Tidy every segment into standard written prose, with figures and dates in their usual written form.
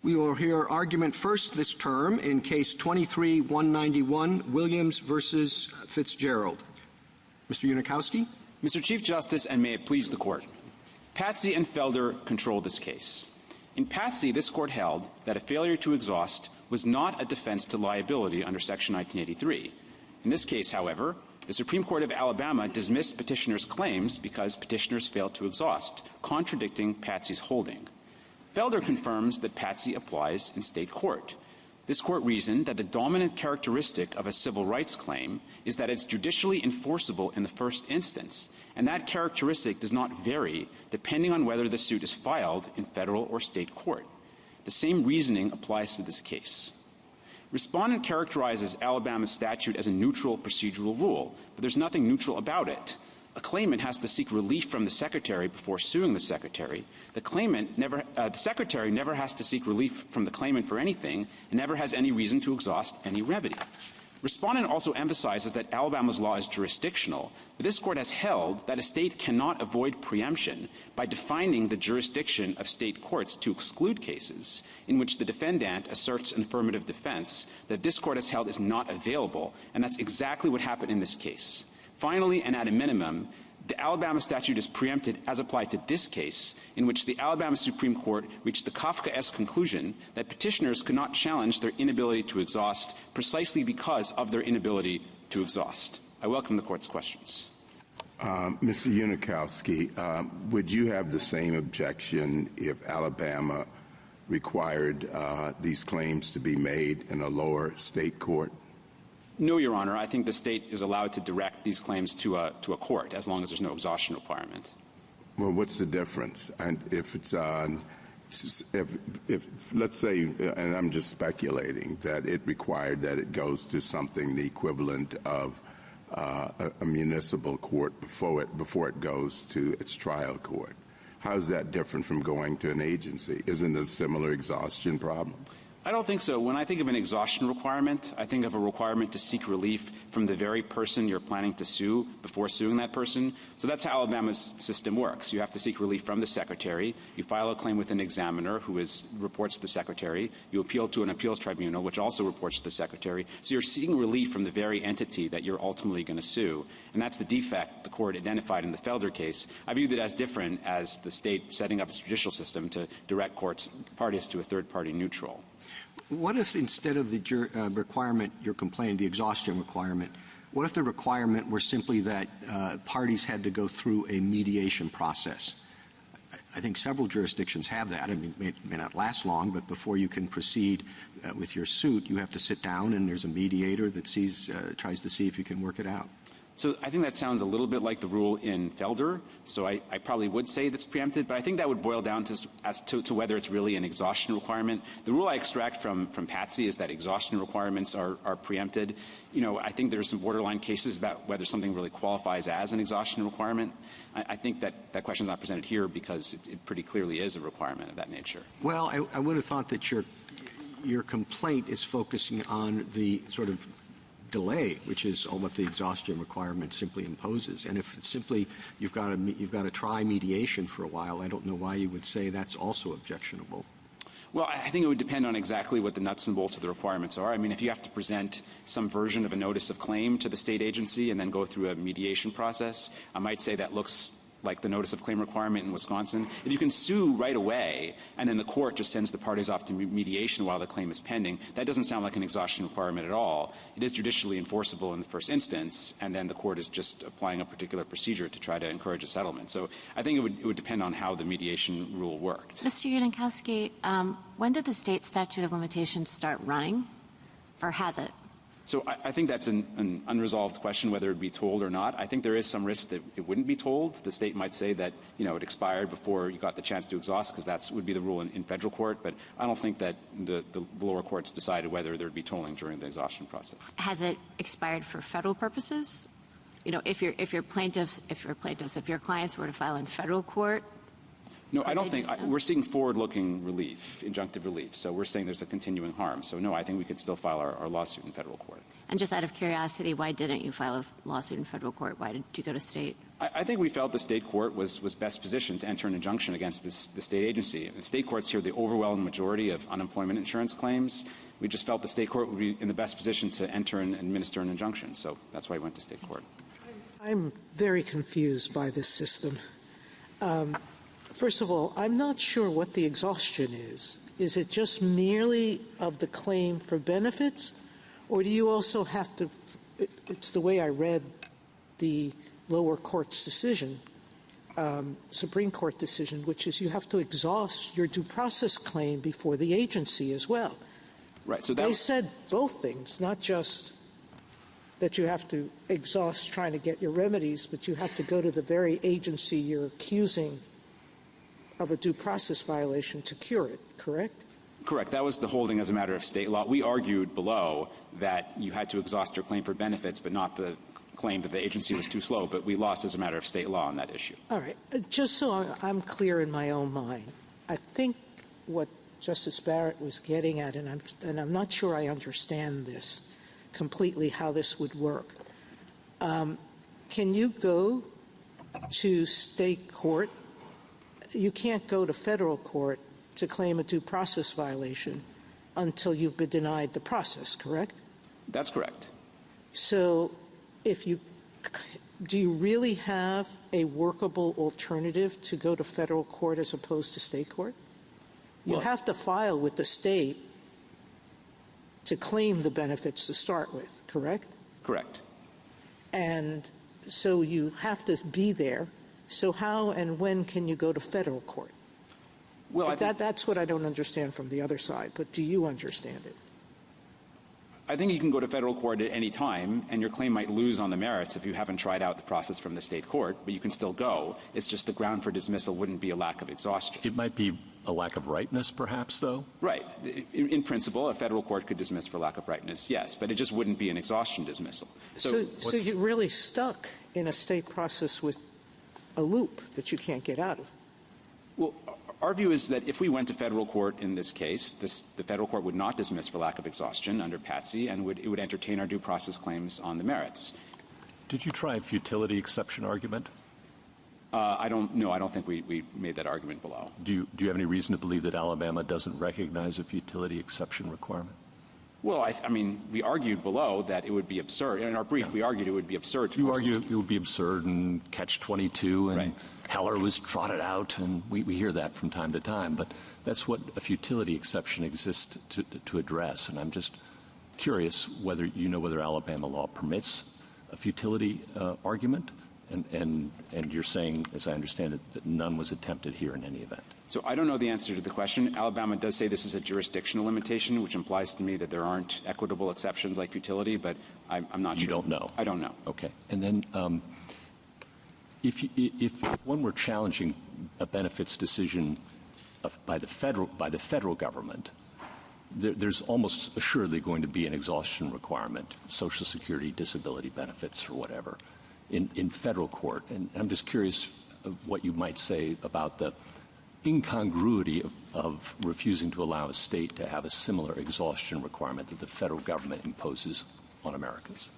We will hear argument first this term in Case 23-191, Williams versus Fitzgerald. Mr. Unikowski. Mr. Chief Justice, and may it please the Court. Patsy and Felder control this case. In Patsy, this Court held that a failure to exhaust was not a defense to liability under Section 1983. In this case, however, the Supreme Court of Alabama dismissed petitioners' claims because petitioners failed to exhaust, contradicting Patsy's holding. Felder confirms that Patsy applies in state court. This Court reasoned that the dominant characteristic of a civil rights claim is that it's judicially enforceable in the first instance, and that characteristic does not vary depending on whether the suit is filed in federal or state court. The same reasoning applies to this case. Respondent characterizes Alabama's statute as a neutral procedural rule, but there's nothing neutral about it. A claimant has to seek relief from the Secretary before suing the Secretary. The Secretary never has to seek relief from the claimant for anything and never has any reason to exhaust any remedy. Respondent also emphasizes that Alabama's law is jurisdictional, but this Court has held that a state cannot avoid preemption by defining the jurisdiction of state courts to exclude cases in which the defendant asserts an affirmative defense that this Court has held is not available, and that's exactly what happened in this case. Finally, and at a minimum, the Alabama statute is preempted as applied to this case, in which the Alabama Supreme Court reached the Kafkaesque conclusion that petitioners could not challenge their inability to exhaust precisely because of their inability to exhaust. I welcome the Court's questions. Mr. Unikowski, would you have the same objection if Alabama required these claims to be made in a lower state court? No, Your Honor. I think the state is allowed to direct these claims to a court as long as there's no exhaustion requirement. Well, what's the difference? And if it's if let's say, and I'm just speculating, that it required that it goes to something the equivalent of a municipal court before it goes to its trial court. How is that different from going to an agency? Isn't it a similar exhaustion problem? I don't think so. When I think of an exhaustion requirement, I think of a requirement to seek relief from the very person you're planning to sue before suing that person. So that's how Alabama's system works. You have to seek relief from the Secretary. You file a claim with an examiner who reports to the Secretary. You appeal to an appeals tribunal, which also reports to the Secretary. So you're seeking relief from the very entity that you're ultimately going to sue. And that's the defect the Court identified in the Felder case. I viewed it as different as the state setting up its judicial system to direct parties to a third-party neutral. What if instead of the requirement you're complaining, the exhaustion requirement, what if the requirement were simply that parties had to go through a mediation process? I think several jurisdictions have that. I mean, it may not last long, but before you can proceed with your suit, you have to sit down and there's a mediator that tries to see if you can work it out. So I think that sounds a little bit like the rule in Felder. So I probably would say that's preempted, but I think that would boil down to whether it's really an exhaustion requirement. The rule I extract from Patsy is that exhaustion requirements are preempted. You know, I think there's some borderline cases about whether something really qualifies as an exhaustion requirement. I think that question is not presented here because it pretty clearly is a requirement of that nature. Well, I would have thought that your complaint is focusing on the sort of delay, which is what the exhaustion requirement simply imposes. And if it's simply you've got to try mediation for a while, I don't know why you would say that's also objectionable. Well, I think it would depend on exactly what the nuts and bolts of the requirements are. I mean, if you have to present some version of a notice of claim to the state agency and then go through a mediation process, I might say that looks like the notice of claim requirement in Wisconsin. If you can sue right away and then the court just sends the parties off to mediation while the claim is pending, that doesn't sound like an exhaustion requirement at all. It is judicially enforceable in the first instance, and then the court is just applying a particular procedure to try to encourage a settlement. So I think it would depend on how the mediation rule worked. Mr. Unikowski, when did the state statute of limitations start running, or has it? So I think that's an unresolved question, whether it be told or not. I think there is some risk that it wouldn't be told. The state might say that, it expired before you got the chance to exhaust because that would be the rule in federal court. But I don't think that the lower courts decided whether there would be tolling during the exhaustion process. Has it expired for federal purposes? If your clients were to file in federal court? No, I don't think we're seeking forward-looking relief, injunctive relief. So we're saying there's a continuing harm. So no, I think we could still file our lawsuit in federal court. And just out of curiosity, why didn't you file a lawsuit in federal court? Why did you go to state? I think we felt the state court was best positioned to enter an injunction against the state agency. The state courts hear the overwhelming majority of unemployment insurance claims. We just felt the state court would be in the best position to enter and administer an injunction. So that's why we went to state court. I'm very confused by this system. First of all, I'm not sure what the exhaustion is. Is it just merely of the claim for benefits? Or do you also have to, it's the way I read the lower court's decision, Supreme Court decision, which is you have to exhaust your due process claim before the agency as well. Right. So they said both things, not just that you have to exhaust trying to get your remedies, but you have to go to the very agency you're accusing of a due process violation to cure it, correct? Correct. That was the holding as a matter of state law. We argued below that you had to exhaust your claim for benefits, but not the claim that the agency was too slow. But we lost as a matter of state law on that issue. All right. Just so I'm clear in my own mind, I think what Justice Barrett was getting at, and I'm not sure I understand this completely, how this would work. Can you go to state court? You can't go to federal court to claim a due process violation until you've been denied the process, correct? That's correct. So do you really have a workable alternative to go to federal court as opposed to state court? You have to file with the state to claim the benefits to start with, correct? Correct. And so you have to be there. So how and when can you go to federal court? Well, that's what I don't understand from the other side, but do you understand it? I think you can go to federal court at any time, and your claim might lose on the merits if you haven't tried out the process from the state court, but you can still go. It's just the ground for dismissal wouldn't be a lack of exhaustion. It might be a lack of rightness, perhaps, though? Right. In principle, a federal court could dismiss for lack of rightness, yes, but it just wouldn't be an exhaustion dismissal. So you're really stuck in a state process with a loop that you can't get out of. Well, our view is that if we went to federal court in this case, the federal court would not dismiss for lack of exhaustion under Patsy, and it would entertain our due process claims on the merits. Did you try a futility exception argument? I don't think we made that argument below. Do you have any reason to believe that Alabama doesn't recognize a futility exception requirement? Well, I mean, we argued below that it would be absurd. In our brief, we argued it would be absurd. You argue it would be absurd and Catch-22 and right. Heller was trotted out, and we hear that from time to time. But that's what a futility exception exists to address. And I'm just curious whether you know whether Alabama law permits a futility argument. And you're saying, as I understand it, that none was attempted here in any event. So I don't know the answer to the question. Alabama does say this is a jurisdictional limitation, which implies to me that there aren't equitable exceptions like futility, but I'm not sure. You don't know? I don't know. Okay. And then if one were challenging a benefits decision by the federal government, there's almost assuredly going to be an exhaustion requirement, Social Security, disability benefits, or whatever, in federal court. And I'm just curious of what you might say about the incongruity of refusing to allow a state to have a similar exhaustion requirement that the federal government imposes on Americans.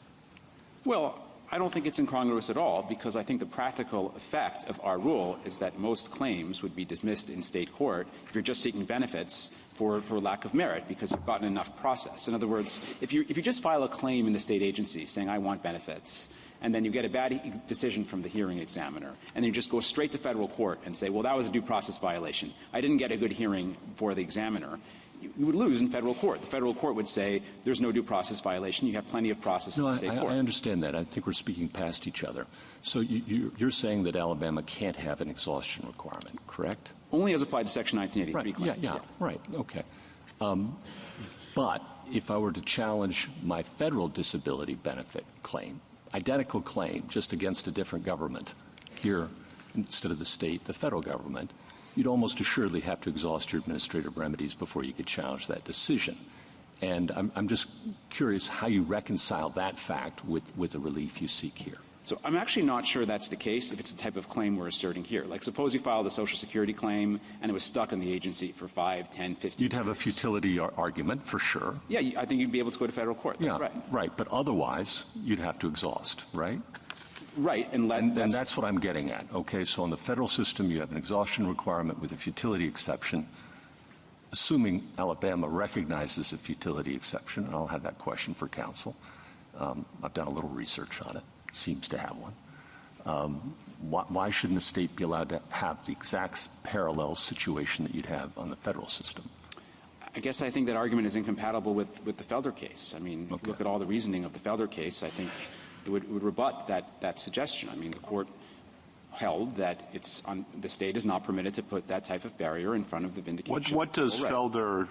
Well, I don't think it's incongruous at all, because I think the practical effect of our rule is that most claims would be dismissed in state court if you're just seeking benefits for lack of merit because you've gotten enough process. In other words, if you just file a claim in the state agency saying I want benefits, and then you get a bad decision from the hearing examiner, and then you just go straight to federal court and say, well, that was a due process violation. I didn't get a good hearing for the examiner. You would lose in federal court. The federal court would say there's no due process violation. You have plenty of process in the state court. I understand that. I think we're speaking past each other. So you're saying that Alabama can't have an exhaustion requirement, correct? Only as applied to Section 1983 right. claims. Yeah, right. Okay. But if I were to challenge my federal disability benefit claim, identical claim, just against a different government, here instead of the state, the federal government, you'd almost assuredly have to exhaust your administrative remedies before you could challenge that decision. And I'm just curious how you reconcile that fact with the relief you seek here. So I'm actually not sure that's the case if it's the type of claim we're asserting here. Like, suppose you filed a Social Security claim and it was stuck in the agency for 5, 10, 15 You'd have a futility argument, for sure. Yeah, I think you'd be able to go to federal court. That's right. Right. But otherwise, you'd have to exhaust, right? Right. And that's what I'm getting at. Okay, so in the federal system, you have an exhaustion requirement with a futility exception. Assuming Alabama recognizes a futility exception, and I'll have that question for counsel. I've done a little research on it. Seems to have one. Why shouldn't a state be allowed to have the exact parallel situation that you'd have on the federal system? I guess I think that argument is incompatible with the Felder case. I mean, Okay. look at all the reasoning of the Felder case. I think it would rebut that suggestion. I mean, the court held that the state is not permitted to put that type of barrier in front of the vindication. What does Felder,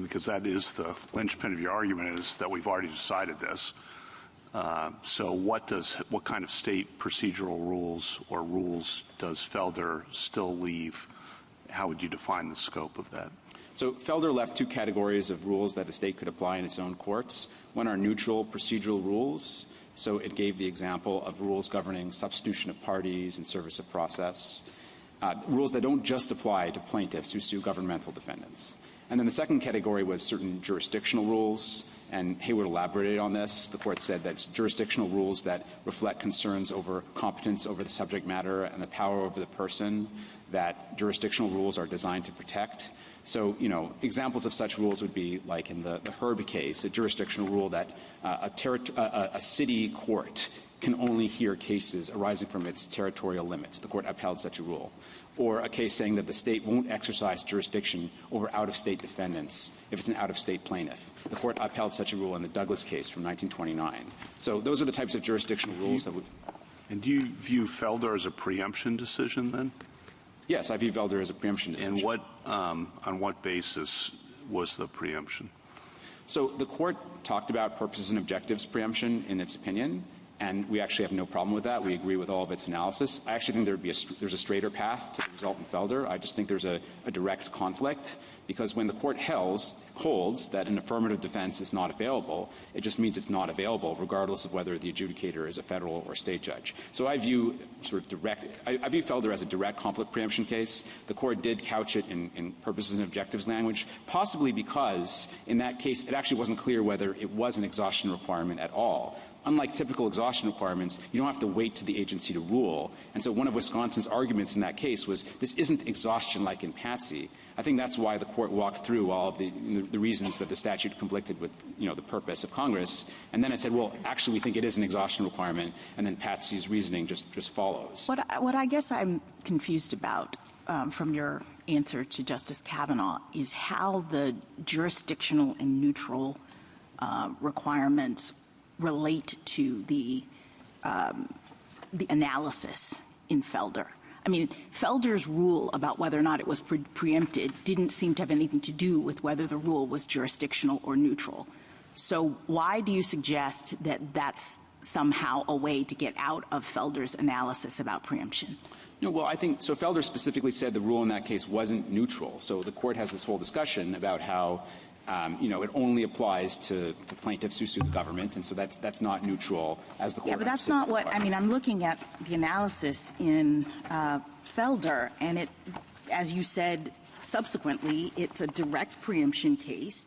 because that is the linchpin of your argument, is that we've already decided this. So what kind of state procedural rules or rules does Felder still leave? How would you define the scope of that? So Felder left two categories of rules that the state could apply in its own courts. One are neutral procedural rules. So it gave the example of rules governing substitution of parties and service of process, rules that don't just apply to plaintiffs who sue governmental defendants. And then the second category was certain jurisdictional rules, and Hayward elaborated on this. The court said that jurisdictional rules that reflect concerns over competence over the subject matter and the power over the person, that jurisdictional rules are designed to protect. So, examples of such rules would be like in the Herb case, a jurisdictional rule that a city court can only hear cases arising from its territorial limits. The court upheld such a rule. Or a case saying that the state won't exercise jurisdiction over out-of-state defendants if it's an out-of-state plaintiff. The court upheld such a rule in the Douglas case from 1929. So those are the types of jurisdictional rules that would... And do you view Felder as a preemption decision then? Yes, I view Felder as a preemption decision. And on what basis was the preemption? So the court talked about purposes and objectives preemption in its opinion, and we actually have no problem with that. We agree with all of its analysis. I actually think there's a straighter path to the result in Felder. I just think there's a direct conflict, because when the court holds that an affirmative defense is not available, it just means it's not available regardless of whether the adjudicator is a federal or state judge. So I view I view Felder as a direct conflict preemption case. The court did couch it in purposes and objectives language, possibly because in that case it actually wasn't clear whether it was an exhaustion requirement at all. Unlike typical exhaustion requirements, you don't have to wait to the agency to rule. And so one of Wisconsin's arguments in that case was this isn't exhaustion like in Patsy. I think that's why the court walked through all of the reasons that the statute conflicted with, the purpose of Congress. And then it said, well, actually, we think it is an exhaustion requirement. And then Patsy's reasoning just follows. What I guess I'm confused about from your answer to Justice Kavanaugh is how the jurisdictional and neutral requirements relate to the analysis in Felder. I mean, Felder's rule about whether or not it was preempted didn't seem to have anything to do with whether the rule was jurisdictional or neutral. So why do you suggest that that's somehow a way to get out of Felder's analysis about preemption? Well, I think so. Felder specifically said the rule in that case wasn't neutral. So the court has this whole discussion about how it only applies to plaintiffs who sue the government, and so that's not neutral as the court. Yeah, but that's not what, I'm looking at the analysis in Felder, and it, as you said subsequently, it's a direct preemption case.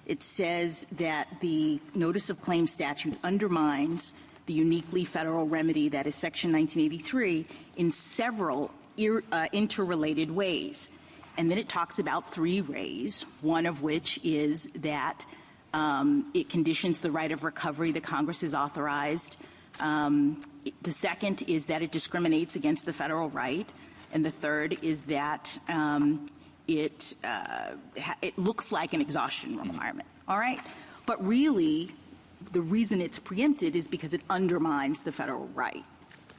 It says that the notice of claim statute undermines the uniquely federal remedy that is Section 1983 in several interrelated ways. And then it talks about 3 ways, one of which is that it conditions the right of recovery that Congress has authorized. The second is that it discriminates against the federal right. And the third is that it looks like an exhaustion requirement. All right? But really, the reason it's preempted is because it undermines the federal right.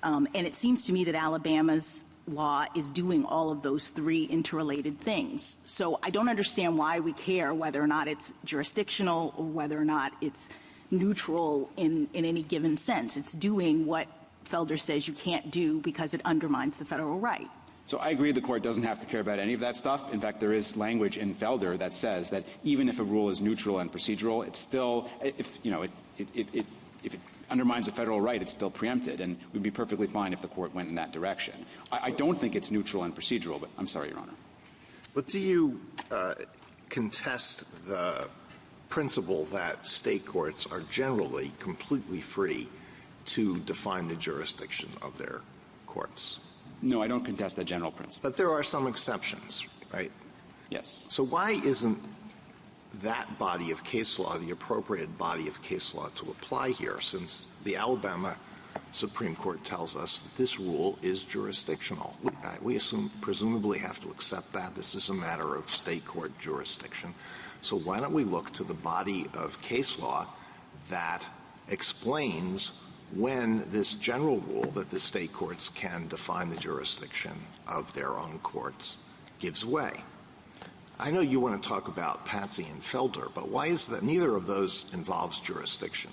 And it seems to me that Alabama's law is doing all of those 3 interrelated things. So I don't understand why we care whether or not it's jurisdictional or whether or not it's neutral in any given sense. It's doing what Felder says you can't do because it undermines the federal right. So I agree the court doesn't have to care about any of that stuff. In fact, there is language in Felder that says that even if a rule is neutral and procedural, it's still, if it undermines a federal right, it's still preempted, and we'd be perfectly fine if the court went in that direction. I don't think it's neutral and procedural, but I'm sorry, Your Honor. But do you contest the principle that state courts are generally completely free to define the jurisdiction of their courts? No, I don't contest that general principle. But there are some exceptions, right? Yes. So why isn't that body of case law the appropriate body of case law to apply here, since the Alabama Supreme Court tells us that this rule is jurisdictional? We presumably have to accept that. This is a matter of state court jurisdiction. So why don't we look to the body of case law that explains when this general rule that the state courts can define the jurisdiction of their own courts gives way? I know you want to talk about Patsy and Felder, but why is that neither of those involves jurisdiction?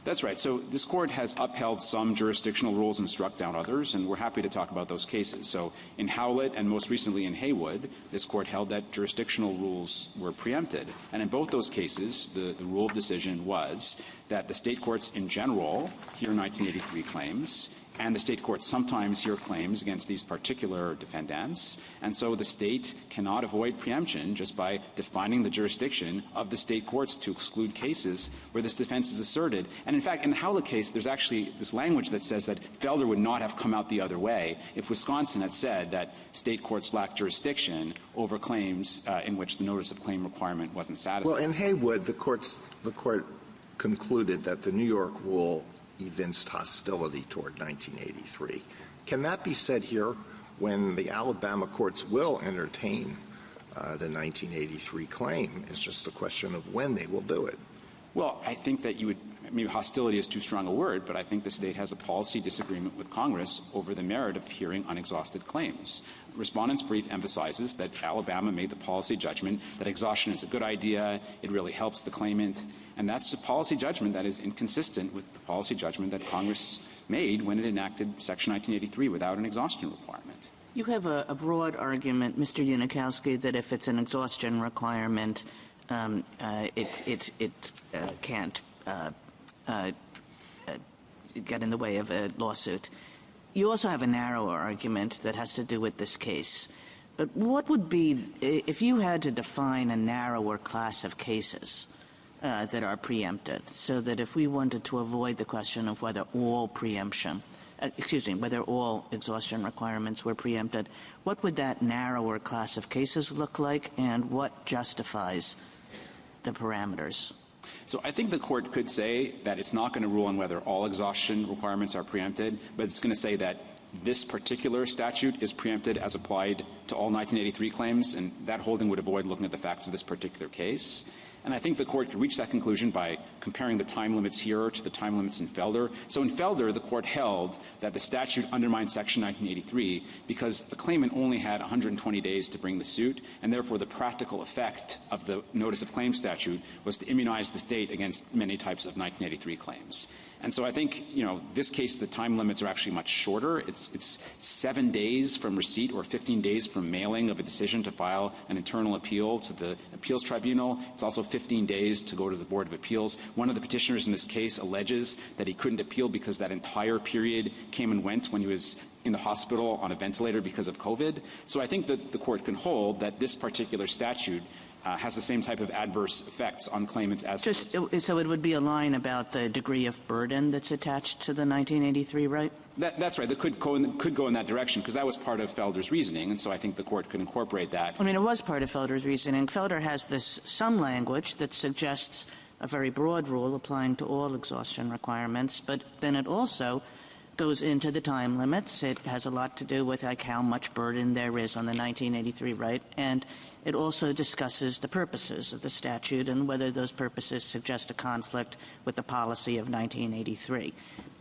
That's right. So this court has upheld some jurisdictional rules and struck down others, and we're happy to talk about those cases. So in Howlett and most recently in Haywood, this court held that jurisdictional rules were preempted. And in both those cases, the rule of decision was that the state courts in general hear 1983 claims, and the state courts sometimes hear claims against these particular defendants. And so the state cannot avoid preemption just by defining the jurisdiction of the state courts to exclude cases where this defense is asserted. And in fact, in the Howlett case, there's actually this language that says that Felder would not have come out the other way if Wisconsin had said that state courts lack jurisdiction over claims in which the notice of claim requirement wasn't satisfied. Well, in Haywood, the court concluded that the New York rule evinced hostility toward 1983. Can that be said here when the Alabama courts will entertain the 1983 claim? It's just a question of when they will do it. Well, I think that maybe hostility is too strong a word, but I think the state has a policy disagreement with Congress over the merit of hearing unexhausted claims. Respondent's brief emphasizes that Alabama made the policy judgment that exhaustion is a good idea, it really helps the claimant, and that's a policy judgment that is inconsistent with the policy judgment that Congress made when it enacted Section 1983 without an exhaustion requirement. You have a broad argument, Mr. Unikowski, that if it's an exhaustion requirement, it can't get in the way of a lawsuit. You also have a narrower argument that has to do with this case. But what would be, if you had to define a narrower class of cases that are preempted, so that if we wanted to avoid the question of whether all whether all exhaustion requirements were preempted, what would that narrower class of cases look like, and what justifies the parameters? So I think the court could say that it's not going to rule on whether all exhaustion requirements are preempted, but it's going to say that this particular statute is preempted as applied to all 1983 claims, and that holding would avoid looking at the facts of this particular case. And I think the court could reach that conclusion by comparing the time limits here to the time limits in Felder. So in Felder, the court held that the statute undermined Section 1983 because the claimant only had 120 days to bring the suit, and therefore the practical effect of the notice of claim statute was to immunize the state against many types of 1983 claims. And so I think, this case, the time limits are actually much shorter. It's 7 days from receipt or 15 days from mailing of a decision to file an internal appeal to the appeals tribunal. It's also 15 days to go to the Board of Appeals. One of the petitioners in this case alleges that he couldn't appeal because that entire period came and went when he was in the hospital on a ventilator because of COVID. So I think that the court can hold that this particular statute has the same type of adverse effects on claimants as... So it would be a line about the degree of burden that's attached to the 1983 right? That's right. That could go in that direction because that was part of Felder's reasoning, and so I think the court could incorporate that. I mean, it was part of Felder's reasoning. Felder has some language that suggests a very broad rule applying to all exhaustion requirements, but then it also goes into the time limits. It has a lot to do with how much burden there is on the 1983 right, and it also discusses the purposes of the statute and whether those purposes suggest a conflict with the policy of 1983.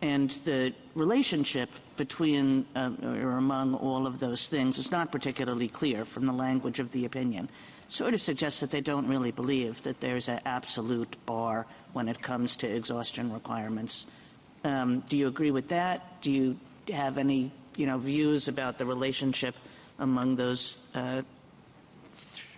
And the relationship between or among all of those things is not particularly clear from the language of the opinion. Sort of suggests that they don't really believe that there's an absolute bar when it comes to exhaustion requirements. Do you agree with that? Do you have any, views about the relationship among those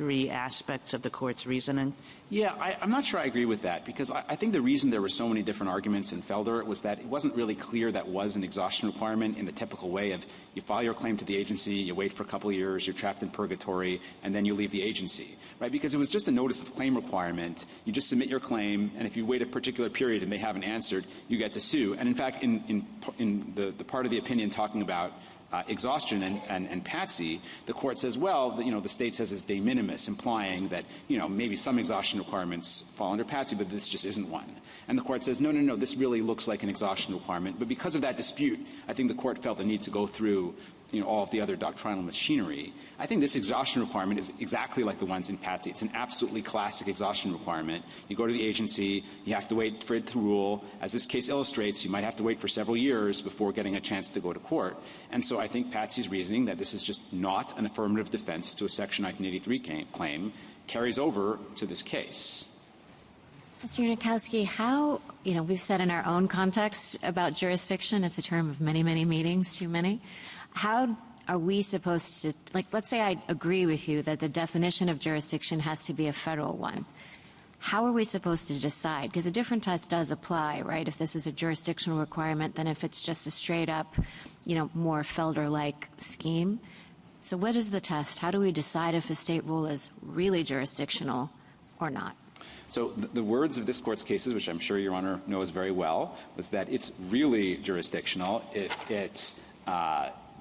three aspects of the court's reasoning? Yeah, I'm not sure I agree with that, because I think the reason there were so many different arguments in Felder was that it wasn't really clear that was an exhaustion requirement in the typical way of you file your claim to the agency, you wait for a couple of years, you're trapped in purgatory, and then you leave the agency, right? Because it was just a notice of claim requirement. You just submit your claim, and if you wait a particular period and they haven't answered, you get to sue. And in fact, in the part of the opinion talking about exhaustion and Patsy, the court says, well, the state says it's de minimis, implying that, maybe some exhaustion requirements fall under Patsy, but this just isn't one. And the court says, no, this really looks like an exhaustion requirement. But because of that dispute, I think the court felt the need to go through all of the other doctrinal machinery. I think this exhaustion requirement is exactly like the ones in Patsy. It's an absolutely classic exhaustion requirement. You go to the agency, you have to wait for it to rule. As this case illustrates, you might have to wait for several years before getting a chance to go to court. And so I think Patsy's reasoning that this is just not an affirmative defense to a Section 1983 claim carries over to this case. Mr. Unikowski, how, we've said in our own context about jurisdiction, it's a term of many, many meetings, too many. How are we supposed to, let's say I agree with you that the definition of jurisdiction has to be a federal one. How are we supposed to decide? Because a different test does apply, right? If this is a jurisdictional requirement than if it's just a straight up, more Felder-like scheme. So what is the test? How do we decide if a state rule is really jurisdictional or not? So the words of this Court's cases, which I'm sure Your Honor knows very well, was that it's really jurisdictional if it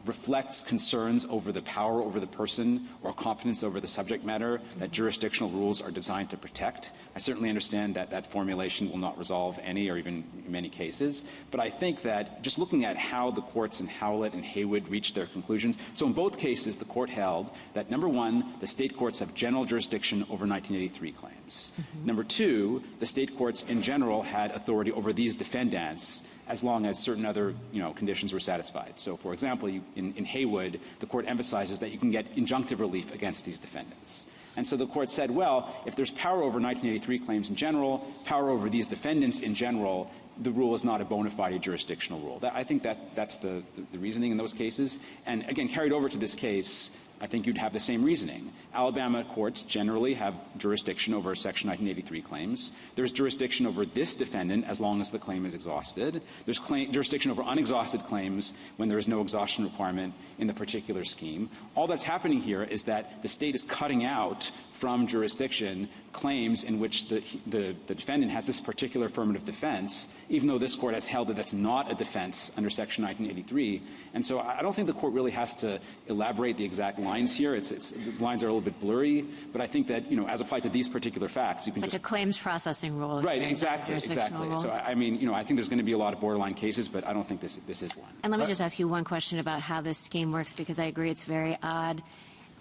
reflects concerns over the power over the person or competence over the subject matter that jurisdictional rules are designed to protect. I certainly understand that that formulation will not resolve any or even many cases, but I think that just looking at how the courts in Howlett and Haywood reached their conclusions, so in both cases the court held that, number one, the state courts have general jurisdiction over 1983 claims. Number two, the state courts in general had authority over these defendants as long as certain other, conditions were satisfied. So, for example, in Haywood, the court emphasizes that you can get injunctive relief against these defendants. And so the court said, well, if there's power over 1983 claims in general, power over these defendants in general, the rule is not a bona fide jurisdictional rule. I think that's the reasoning in those cases. And again, carried over to this case, I think you'd have the same reasoning. Alabama courts generally have jurisdiction over Section 1983 claims. There's jurisdiction over this defendant as long as the claim is exhausted. There's jurisdiction over unexhausted claims when there is no exhaustion requirement in the particular scheme. All that's happening here is that the state is cutting out from jurisdiction claims in which the defendant has this particular affirmative defense, even though this court has held that that's not a defense under Section 1983. And so I don't think the court really has to elaborate the exact lines here. The lines are a little bit blurry, but I think that, as applied to these particular facts, you can it's like a claims processing rule. Right, exactly. Rule. So, I think there's going to be a lot of borderline cases, but I don't think this is one. And let me just ask you one question about how this scheme works, because I agree it's very odd.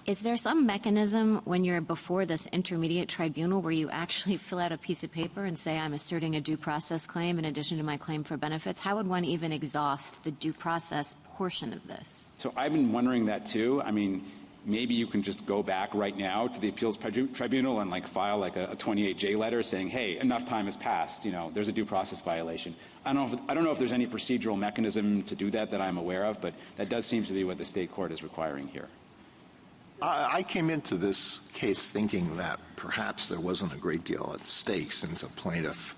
Is there some mechanism when you're before this intermediate tribunal where you actually fill out a piece of paper and say, I'm asserting a due process claim in addition to my claim for benefits? How would one even exhaust the due process portion of this? So I've been wondering that too. Maybe you can just go back right now to the appeals tribunal and file a 28J letter saying, hey, enough time has passed. There's a due process violation. I don't know if there's any procedural mechanism to do that I'm aware of, but that does seem to be what the state court is requiring here. I came into this case thinking that perhaps there wasn't a great deal at stake, since a plaintiff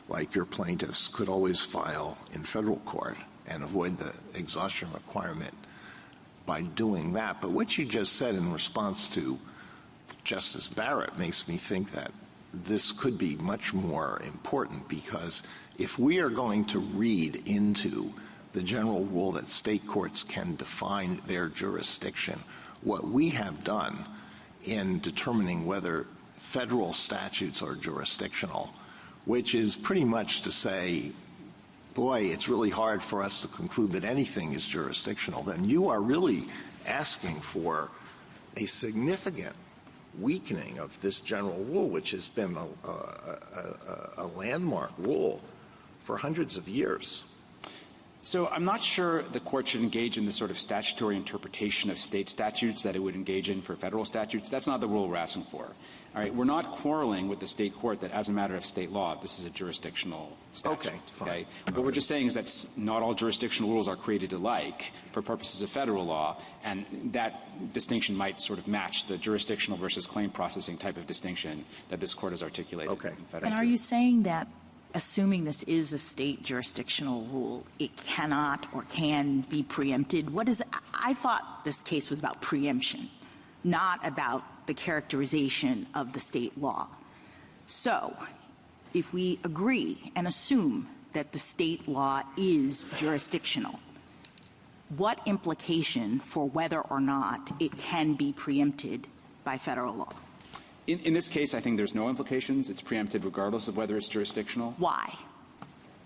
like your plaintiffs could always file in federal court and avoid the exhaustion requirement by doing that. But what you just said in response to Justice Barrett makes me think that this could be much more important, because if we are going to read into the general rule that state courts can define their jurisdiction, what we have done in determining whether federal statutes are jurisdictional, which is pretty much to say, boy, it's really hard for us to conclude that anything is jurisdictional, then you are really asking for a significant weakening of this general rule, which has been a landmark rule for hundreds of years. So I'm not sure the court should engage in the sort of statutory interpretation of state statutes that it would engage in for federal statutes. That's not the rule we're asking for. All right, we're not quarreling with the state court that as a matter of state law, this is a jurisdictional statute. Okay, fine. Okay? What we're just saying is that not all jurisdictional rules are created alike for purposes of federal law, and that distinction might sort of match the jurisdictional versus claim processing type of distinction that this court has articulated. Okay. And are you saying that, assuming this is a state jurisdictional rule, it cannot or can be preempted? I thought this case was about preemption, not about the characterization of the state law. So, if we agree and assume that the state law is jurisdictional, what implication for whether or not it can be preempted by federal law? In this case, I think there's no implications. It's preempted regardless of whether it's jurisdictional. Why?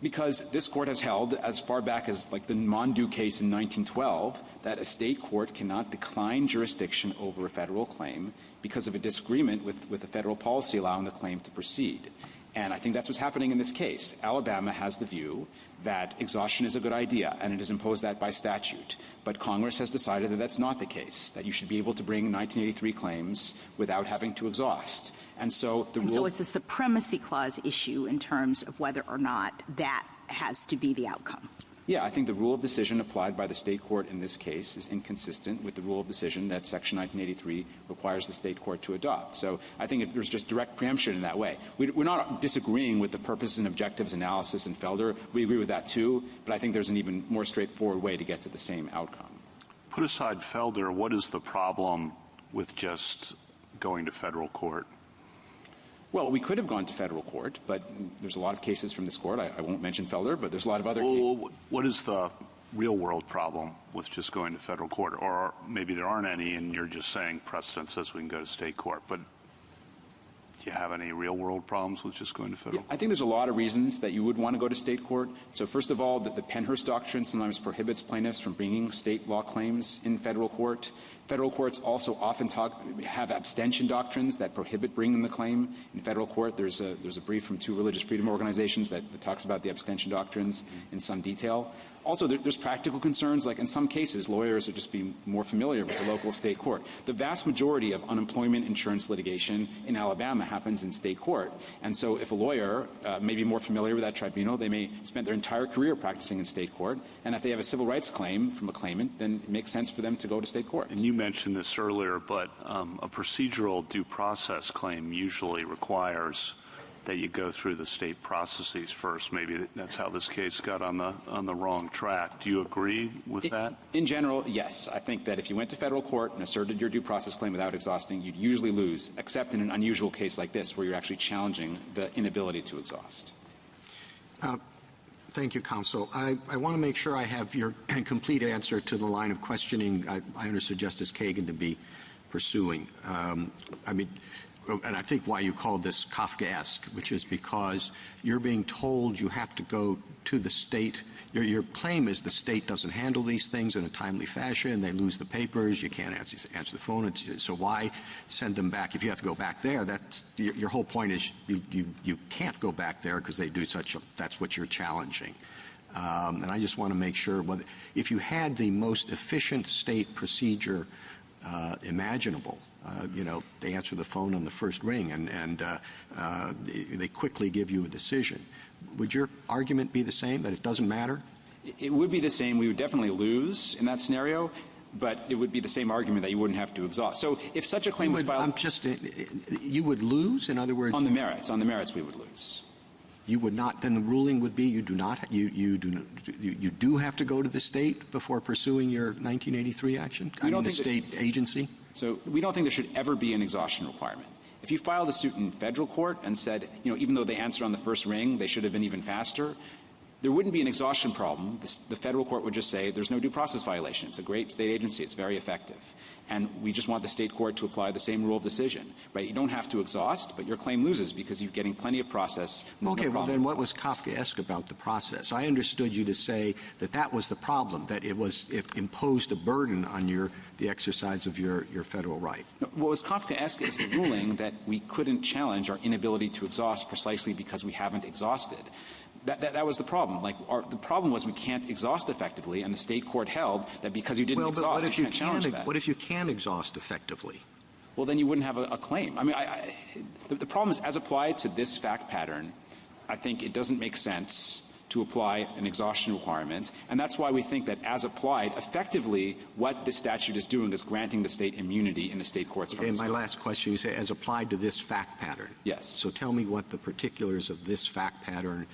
Because this court has held, as far back as like the Mondu case in 1912, that a state court cannot decline jurisdiction over a federal claim because of a disagreement with a federal policy allowing the claim to proceed. And I think that's what's happening in this case. Alabama has the view that exhaustion is a good idea, and it has imposed that by statute. But Congress has decided that that's not the case, that you should be able to bring 1983 claims without having to exhaust. And so the rule... So it's a supremacy clause issue in terms of whether or not that has to be the outcome. Yeah, I think the rule of decision applied by the state court in this case is inconsistent with the rule of decision that Section 1983 requires the state court to adopt. So I think there's just direct preemption in that way. We're not disagreeing with the purposes and objectives analysis in Felder. We agree with that too, but I think there's an even more straightforward way to get to the same outcome. Put aside Felder, what is the problem with just going to federal court? Well, we could have gone to federal court, but there's a lot of cases from this court. I won't mention Felder, but there's a lot of other cases. What is the real-world problem with just going to federal court? Or maybe there aren't any, and you're just saying precedent says we can go to state court. But do you have any real-world problems with just going to federal court? I think there's a lot of reasons that you would want to go to state court. So first of all, the Pennhurst Doctrine sometimes prohibits plaintiffs from bringing state law claims in federal court. Federal courts also often have abstention doctrines that prohibit bringing the claim in federal court. There's a brief from 2 religious freedom organizations that talks about the abstention doctrines in some detail. Also, there's practical concerns, like in some cases, lawyers would just be more familiar with the local state court. The vast majority of unemployment insurance litigation in Alabama happens in state court. And so if a lawyer may be more familiar with that tribunal, they may spend their entire career practicing in state court. And if they have a civil rights claim from a claimant, then it makes sense for them to go to state court. And you mentioned this earlier, but a procedural due process claim usually requires that you go through the state processes first. Maybe that's how this case got on the wrong track. Do you agree with that? In general, yes. I think that if you went to federal court and asserted your due process claim without exhausting, you'd usually lose, except in an unusual case like this where you're actually challenging the inability to exhaust. Thank you, counsel. I want to make sure I have your complete answer to the line of questioning I understood Justice Kagan to be pursuing. And I think why you called this Kafkaesque, which is because you're being told you have to go to the state. Your claim is the state doesn't handle these things in a timely fashion. They lose the papers. You can't answer the phone. So why send them back? If you have to go back there, that's your whole point is you can't go back there because they do that's what you're challenging. And I just want to make sure if you had the most efficient state procedure imaginable, they answer the phone on the first ring and they quickly give you a decision. Would your argument be the same, that it doesn't matter? It would be the same. We would definitely lose in that scenario, but it would be the same argument that you wouldn't have to exhaust. So if such a claim was filed... you would lose? In other words... On the merits we would lose. You would not, then the ruling would be you do have to go to the state before pursuing your 1983 action? The state agency? So we don't think there should ever be an exhaustion requirement. If you filed a suit in federal court and said, even though they answered on the first ring, they should have been even faster, there wouldn't be an exhaustion problem. The federal court would just say there's no due process violation. It's a great state agency. It's very effective. And we just want the state court to apply the same rule of decision. Right? You don't have to exhaust, but your claim loses because you're getting plenty of process. Okay, well then what was Kafkaesque about the process? I understood you to say that was the problem, that it imposed a burden on the exercise of your federal right. What was Kafkaesque is the ruling that we couldn't challenge our inability to exhaust precisely because we haven't exhausted. That was the problem. The problem was we can't exhaust effectively, and the state court held that because you didn't exhaust, you can't challenge that. What if you can exhaust effectively? Well, then you wouldn't have a claim. I mean, the problem is, as applied to this fact pattern, I think it doesn't make sense to apply an exhaustion requirement, and that's why we think that as applied, effectively, what this statute is doing is granting the state immunity in the state courts. And my last question, you say as applied to this fact pattern. Yes. So tell me what the particulars of this fact pattern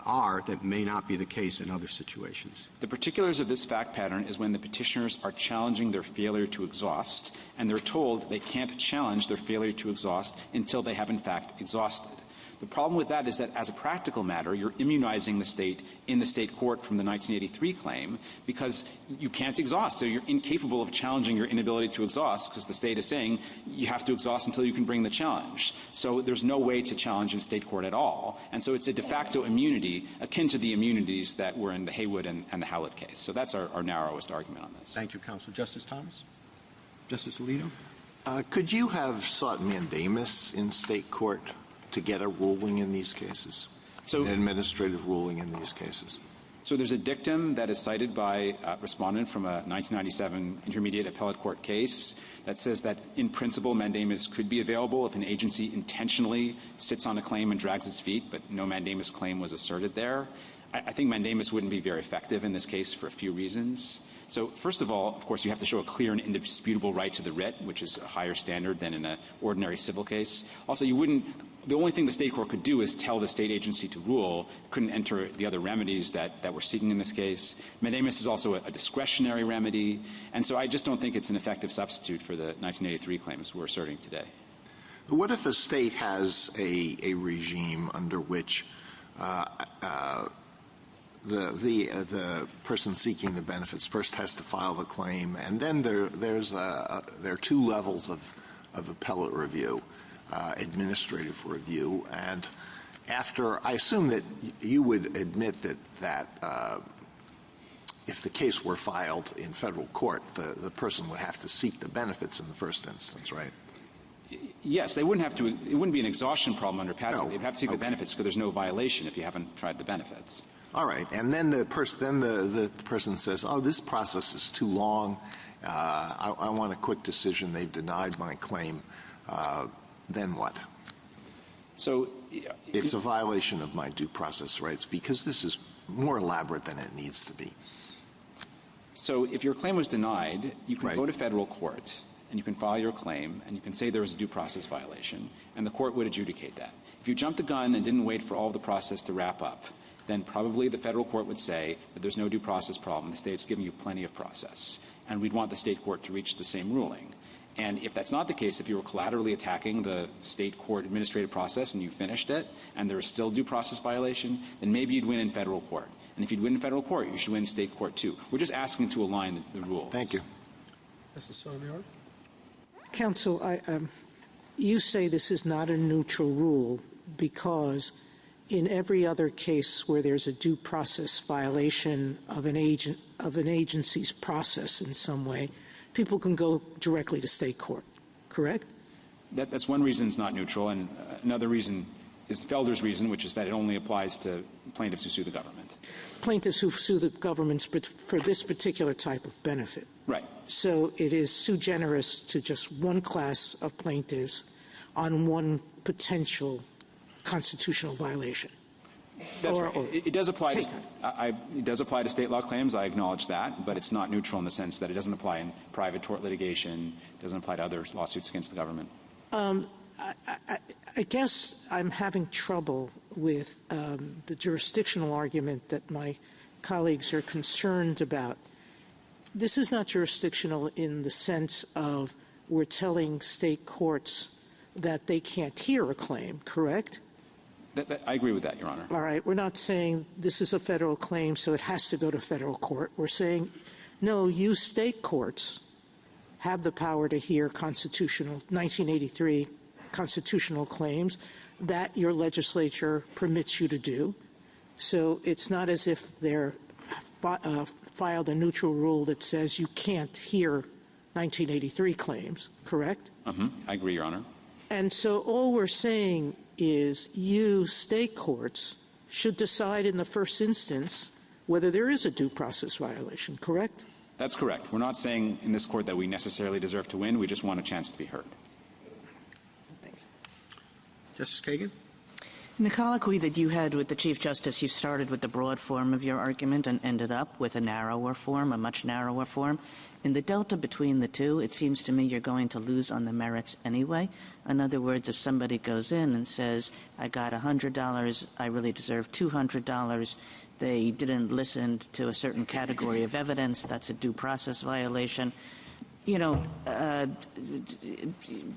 are that may not be the case in other situations. The particulars of this fact pattern is when the petitioners are challenging their failure to exhaust, and they're told they can't challenge their failure to exhaust until they have in fact exhausted. The problem with that is that as a practical matter, you're immunizing the state in the state court from the 1983 claim because you can't exhaust. So you're incapable of challenging your inability to exhaust because the state is saying you have to exhaust until you can bring the challenge. So there's no way to challenge in state court at all. And so it's a de facto immunity akin to the immunities that were in the Haywood and the Howlett case. So that's our narrowest argument on this. Thank you, Counsel. Justice Thomas? Justice Alito? Could you have sought mandamus in state court to get a ruling in these cases, an administrative ruling in these cases? So there's a dictum that is cited by a respondent from a 1997 intermediate appellate court case that says that in principle mandamus could be available if an agency intentionally sits on a claim and drags its feet, but no mandamus claim was asserted there. I think mandamus wouldn't be very effective in this case for a few reasons. So first of all, of course, you have to show a clear and indisputable right to the writ, which is a higher standard than in an ordinary civil case. Also, the only thing the state court could do is tell the state agency to rule. Couldn't enter the other remedies that we're seeking in this case. Mandamus is also a discretionary remedy. And so I just don't think it's an effective substitute for the 1983 claims we're asserting today. What if a state has a regime under which the person seeking the benefits first has to file the claim, and then there are two levels of appellate review, administrative review, and after, I assume that you would admit that if the case were filed in federal court, the person would have to seek the benefits in the first instance, right? Yes, they wouldn't have to. It wouldn't be an exhaustion problem under Patsy. No. They'd have to seek the benefits because there's no violation if you haven't tried the benefits. All right, and then the person says, "Oh, this process is too long. I want a quick decision. They've denied my claim." Then what? So it's a violation of my due process rights because this is more elaborate than it needs to be. So if your claim was denied, you can go to federal court and you can file your claim and you can say there was a due process violation, and the court would adjudicate that. If you jumped the gun and didn't wait for all the process to wrap up, then probably the federal court would say that there's no due process problem. The state's giving you plenty of process. And we'd want the state court to reach the same ruling. And if that's not the case, if you were collaterally attacking the state court administrative process and you finished it and there is still due process violation, then maybe you'd win in federal court. And if you'd win in federal court, you should win in state court too. We're just asking to align the rules. Thank you. Mr. Sotomayor? Counsel, you say this is not a neutral rule because in every other case where there's a due process violation of an agency's process in some way, people can go directly to state court, correct? That's one reason it's not neutral, and another reason is Felder's reason, which is that it only applies to plaintiffs who sue the government. Plaintiffs who sue the government for this particular type of benefit. Right. So it is sui generis to just one class of plaintiffs on one potential constitutional violation. That's right. It does apply to state law claims. I acknowledge that, but it's not neutral in the sense that it doesn't apply in private tort litigation. It doesn't apply to other lawsuits against the government. I guess I'm having trouble with the jurisdictional argument that my colleagues are concerned about. This is not jurisdictional in the sense of we're telling state courts that they can't hear a claim, correct? I agree with that, Your Honor. All right. We're not saying this is a federal claim, so it has to go to federal court. We're saying, no, you state courts have the power to hear 1983 constitutional claims that your legislature permits you to do. So it's not as if they're filed a neutral rule that says you can't hear 1983 claims, correct? I agree, Your Honor. And so all we're saying is you state courts should decide in the first instance whether there is a due process violation, correct? That's correct. We're not saying in this court that we necessarily deserve to win. We just want a chance to be heard. Thank you. Justice Kagan? In the colloquy that you had with the Chief Justice, you started with the broad form of your argument and ended up with a narrower form, a much narrower form. In the delta between the two, it seems to me you're going to lose on the merits anyway. In other words, if somebody goes in and says, I got $100, I really deserve $200, they didn't listen to a certain category of evidence, that's a due process violation. You know,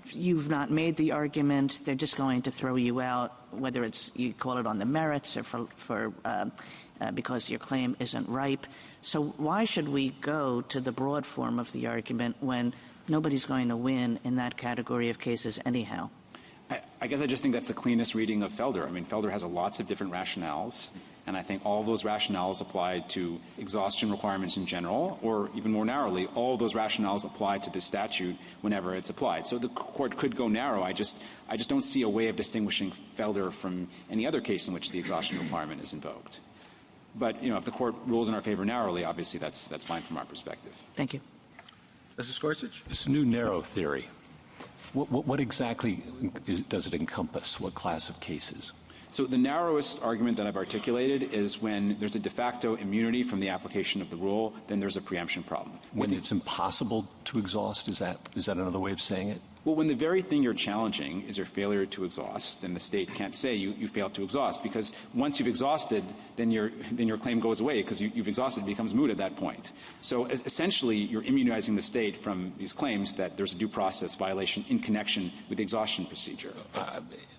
you've not made the argument, they're just going to throw you out, whether it's you call it on the merits or because your claim isn't ripe. So why should we go to the broad form of the argument when nobody's going to win in that category of cases anyhow? I guess I just think that's the cleanest reading of Felder. I mean, Felder has lots of different rationales, and I think all of those rationales apply to exhaustion requirements in general, or even more narrowly, all of those rationales apply to this statute whenever it's applied. So the court could go narrow. I just don't see a way of distinguishing Felder from any other case in which the exhaustion requirement is invoked. But, you know, if the court rules in our favor narrowly, obviously that's fine from our perspective. Thank you. Justice Gorsuch? This new narrow theory, what exactly does it encompass? What class of cases? So the narrowest argument that I've articulated is when there's a de facto immunity from the application of the rule, then there's a preemption problem. When it's impossible to exhaust, is that another way of saying it? Well, when the very thing you're challenging is your failure to exhaust, then the state can't say you failed to exhaust, because once you've exhausted, then your claim goes away because you've exhausted. It becomes moot at that point. So essentially, you're immunizing the state from these claims that there's a due process violation in connection with the exhaustion procedure.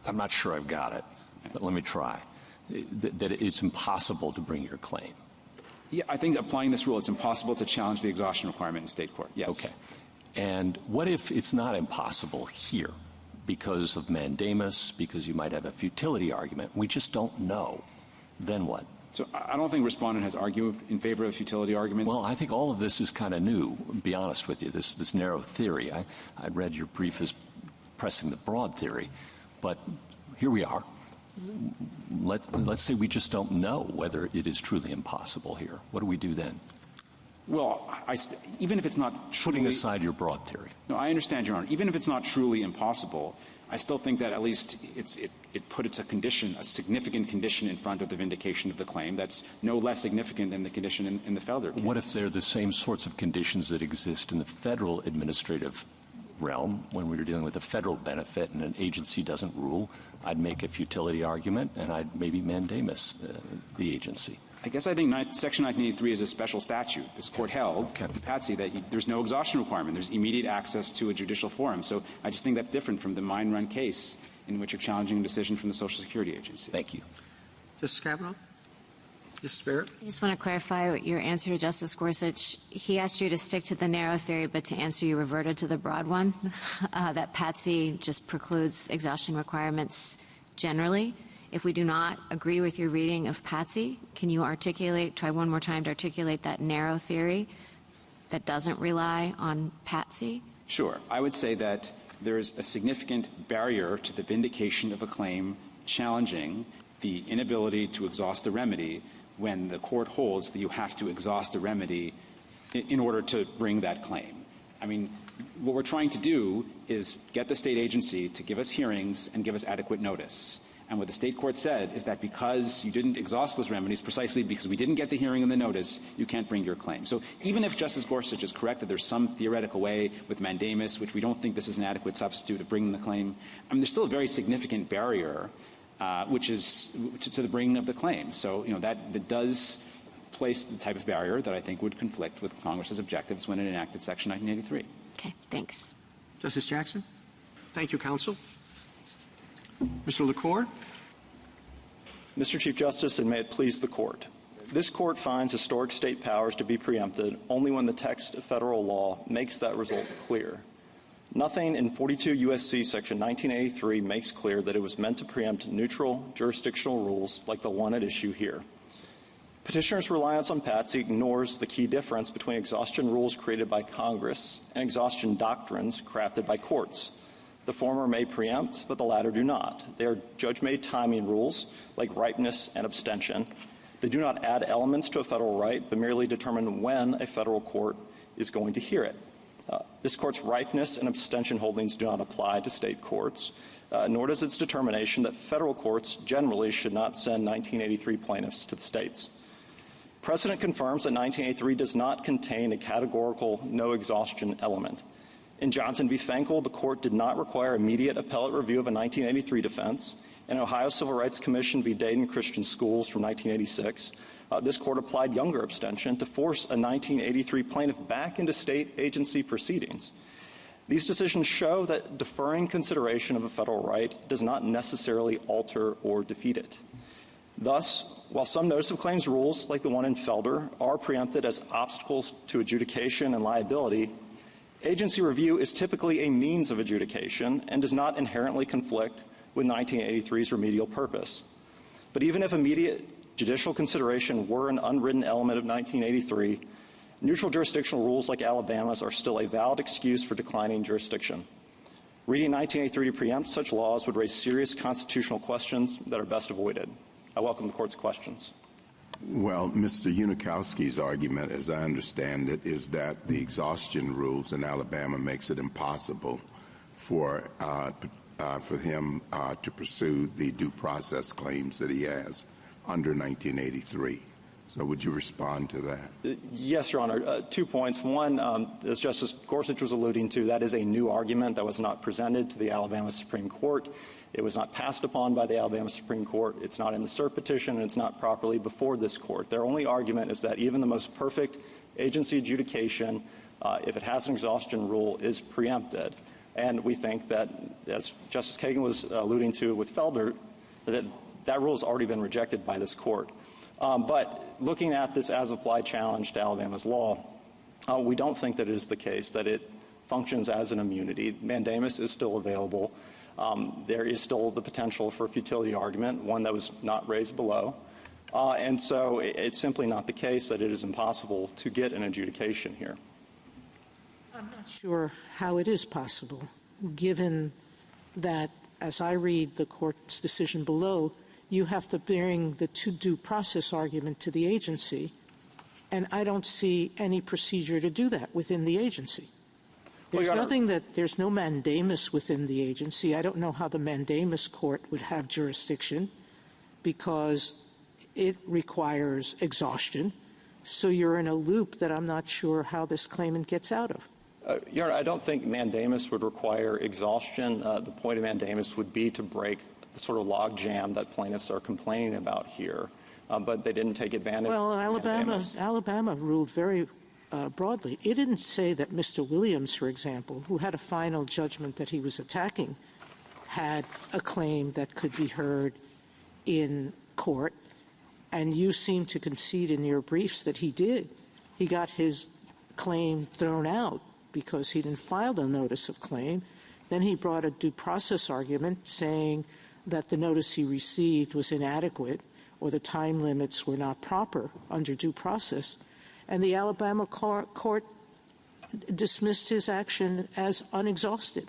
I'm not sure I've got it, but let me try. That it's impossible to bring your claim. Yeah, I think applying this rule, it's impossible to challenge the exhaustion requirement in state court. Yes. Okay. And what if it's not impossible here because of mandamus, because you might have a futility argument? We just don't know. Then what? So I don't think Respondent has argued in favor of futility argument. Well, I think all of this is kind of new, to be honest with you, this narrow theory. I'd read your brief as pressing the broad theory, but here we are. Let's say we just don't know whether it is truly impossible here. What do we do then? Well, even if it's not truly... Putting aside your broad theory. No, I understand, Your Honor. Even if it's not truly impossible, I still think that at least it puts a significant condition in front of the vindication of the claim that's no less significant than the condition in the Felder case. What if they're the same sorts of conditions that exist in the federal administrative realm when we were dealing with a federal benefit and an agency doesn't rule? I'd make a futility argument and I'd maybe mandamus the agency. I guess I think Section 1983 is a special statute. This court held, Patsy, that there's no exhaustion requirement. There's immediate access to a judicial forum. So I just think that's different from the mine run case in which you're challenging a decision from the Social Security Agency. Thank you. Justice Kavanaugh? Justice Barrett? I just want to clarify your answer to Justice Gorsuch. He asked you to stick to the narrow theory, but to answer you reverted to the broad one, that Patsy just precludes exhaustion requirements generally. If we do not agree with your reading of Patsy, can you try one more time to articulate that narrow theory that doesn't rely on Patsy? Sure. I would say that there is a significant barrier to the vindication of a claim challenging the inability to exhaust a remedy when the court holds that you have to exhaust a remedy in order to bring that claim. I mean, what we're trying to do is get the state agency to give us hearings and give us adequate notice. And what the state court said is that because you didn't exhaust those remedies, precisely because we didn't get the hearing and the notice, you can't bring your claim. So even if Justice Gorsuch is correct that there's some theoretical way with mandamus, which we don't think this is an adequate substitute of bringing the claim, I mean, there's still a very significant barrier, which is to the bringing of the claim. So, you know, that does place the type of barrier that I think would conflict with Congress's objectives when it enacted Section 1983. Okay, thanks. Justice Jackson? Thank you, counsel. Mr. LaCour? Mr. Chief Justice, and may it please the Court. This Court finds historic state powers to be preempted only when the text of federal law makes that result clear. Nothing in 42 U.S.C. Section 1983 makes clear that it was meant to preempt neutral jurisdictional rules like the one at issue here. Petitioners' reliance on Patsy ignores the key difference between exhaustion rules created by Congress and exhaustion doctrines crafted by courts. The former may preempt, but the latter do not. They are judge-made timing rules, like ripeness and abstention. They do not add elements to a federal right, but merely determine when a federal court is going to hear it. This court's ripeness and abstention holdings do not apply to state courts, nor does its determination that federal courts generally should not send 1983 plaintiffs to the states. Precedent confirms that 1983 does not contain a categorical no exhaustion element. In Johnson v. Fenkel, the court did not require immediate appellate review of a 1983 defense. In Ohio Civil Rights Commission v. Dayton Christian Schools from 1986, this court applied younger abstention to force a 1983 plaintiff back into state agency proceedings. These decisions show that deferring consideration of a federal right does not necessarily alter or defeat it. Thus, while some notice of claims rules, like the one in Felder, are preempted as obstacles to adjudication and liability, agency review is typically a means of adjudication and does not inherently conflict with 1983's remedial purpose. But even if immediate judicial consideration were an unwritten element of 1983, neutral jurisdictional rules like Alabama's are still a valid excuse for declining jurisdiction. Reading 1983 to preempt such laws would raise serious constitutional questions that are best avoided. I welcome the court's questions. Well, Mr. Unikowski's argument, as I understand it, is that the exhaustion rules in Alabama makes it impossible for him to pursue the due process claims that he has under 1983. So would you respond to that? Yes, Your Honor. 2 points. One, as Justice Gorsuch was alluding to, that is a new argument that was not presented to the Alabama Supreme Court. It was not passed upon by the Alabama Supreme Court. It's not in the cert petition, and it's not properly before this court. Their only argument is that even the most perfect agency adjudication, if it has an exhaustion rule, is preempted. And we think that, as Justice Kagan was alluding to with Felder, that rule has already been rejected by this court. But looking at this as-applied challenge to Alabama's law, we don't think that it is the case that it functions as an immunity. Mandamus is still available. There is still the potential for a futility argument, one that was not raised below. And so it's simply not the case that it is impossible to get an adjudication here. I'm not sure how it is possible, given that, as I read the court's decision below, you have to bring the due process argument to the agency, and I don't see any procedure to do that within the agency. There's there's no mandamus within the agency. I don't know how the mandamus court would have jurisdiction because it requires exhaustion. So you're in a loop that I'm not sure how this claimant gets out of. Your Honor, I don't think mandamus would require exhaustion. The point of mandamus would be to break the sort of log jam that plaintiffs are complaining about here, but they didn't take advantage of mandamus. Alabama ruled very broadly. It didn't say that Mr. Williams, for example, who had a final judgment that he was attacking, had a claim that could be heard in court, and you seem to concede in your briefs that he did. He got his claim thrown out because he didn't file the notice of claim. Then he brought a due process argument saying that the notice he received was inadequate or the time limits were not proper under due process. And the Alabama court dismissed his action as unexhausted.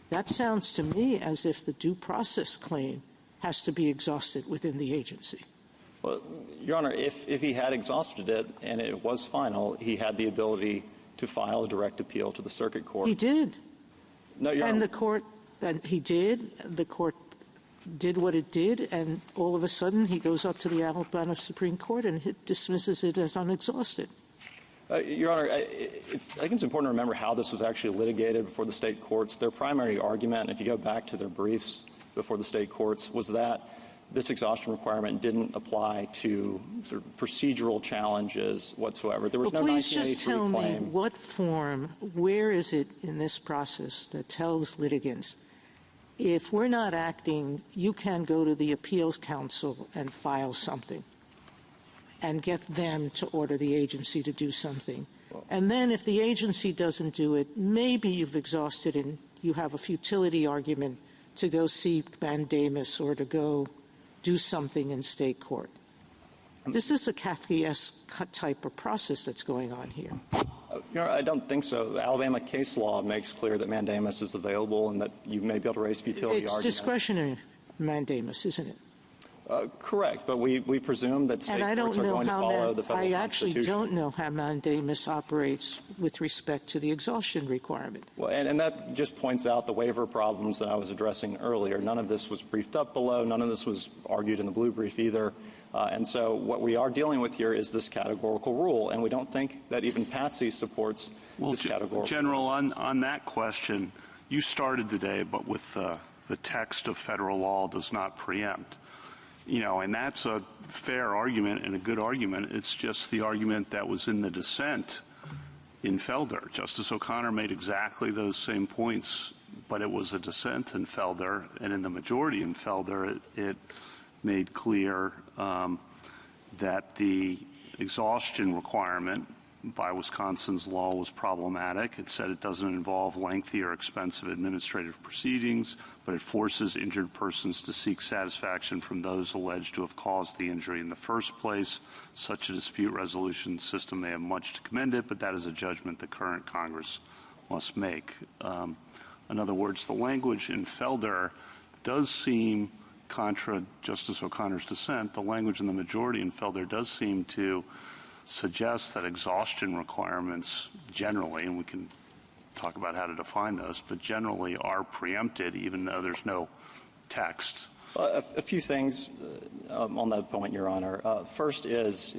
That sounds to me as if the due process claim has to be exhausted within the agency. Well, Your Honor, if he had exhausted it and it was final, he had the ability to file a direct appeal to the circuit court. He did. No, Your Honor. He did. The court did what it did, and all of a sudden he goes up to the Alabama Supreme Court and dismisses it as unexhausted. Your Honor, I think it's important to remember how this was actually litigated before the state courts. Their primary argument, if you go back to their briefs before the state courts, was that this exhaustion requirement didn't apply to sort of procedural challenges whatsoever. There was no 1983 Please just tell claim. me what form, where is it in this process that tells litigants, if we're not acting, you can go to the appeals council and file something and get them to order the agency to do something. And then if the agency doesn't do it, maybe you've exhausted and you have a futility argument to go see mandamus or to go do something in state court. This is a Kafkaesque type of process that's going on here. I don't think so. Alabama case law makes clear that mandamus is available and that you may be able to raise futility It's arguments. discretionary mandamus, isn't it? Correct, but we presume that state courts are going to follow the federal I actually Constitution. don't know how mandamus operates with respect to the exhaustion requirement. Well, and that just points out the waiver problems that I was addressing earlier. None of this was briefed up below. None of this was argued in the blue brief either. And so what we are dealing with here is this categorical rule, and we don't think that even Patsy supports this categorical General, on that question, you started today, but with the text of federal law does not preempt. And that's a fair argument and a good argument. It's just the argument that was in the dissent in Felder. Justice O'Connor made exactly those same points, but it was a dissent in Felder, and in the majority in Felder, it made clear that the exhaustion requirement by Wisconsin's law was problematic. It said it doesn't involve lengthy or expensive administrative proceedings, but it forces injured persons to seek satisfaction from those alleged to have caused the injury in the first place. Such a dispute resolution system may have much to commend it, but that is a judgment the current Congress must make. In other words, the language in Felder does seem, contra Justice O'Connor's dissent, the language in the majority in Felder does seem to suggest that exhaustion requirements generally, and we can talk about how to define those, but generally are preempted even though there's no text. A few things on that point, Your Honor. First is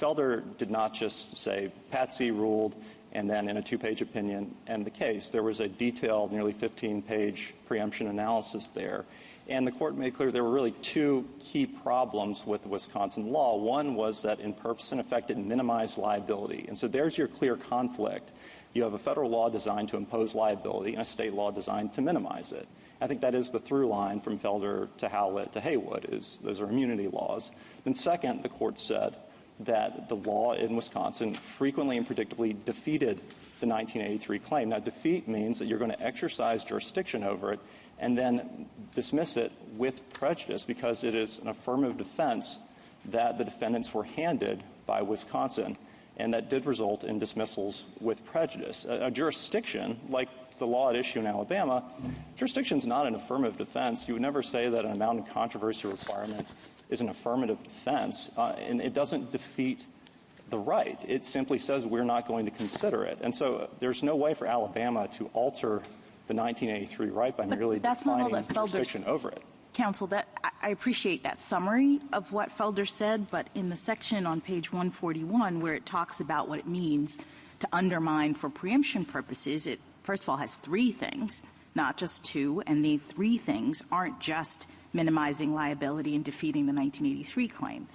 Felder did not just say Patsy ruled and then in a two-page opinion end the case. There was a detailed, nearly 15-page preemption analysis there. And the court made clear there were really two key problems with the Wisconsin law. One was that in purpose and effect it minimized liability. And so there's your clear conflict. You have a federal law designed to impose liability and a state law designed to minimize it. I think that is the through line from Felder to Howlett to Haywood, is those are immunity laws. Then second, the court said that the law in Wisconsin frequently and predictably defeated the 1983 claim. Now, defeat means that you're going to exercise jurisdiction over it and then dismiss it with prejudice because it is an affirmative defense that the defendants were handed by Wisconsin, and that did result in dismissals with prejudice. A jurisdiction, like the law at issue in Alabama, jurisdiction is not an affirmative defense. You would never say that an amount of controversy requirement is an affirmative defense, and it doesn't defeat the right. It simply says we're not going to consider it. And so there's no way for Alabama to alter the 1983 right by merely defining jurisdiction over it. Counsel, I appreciate that summary of what Felder said, but in the section on page 141 where it talks about what it means to undermine for preemption purposes, it first of all has three things, not just two, and the three things aren't just minimizing liability and defeating the 1983 claim.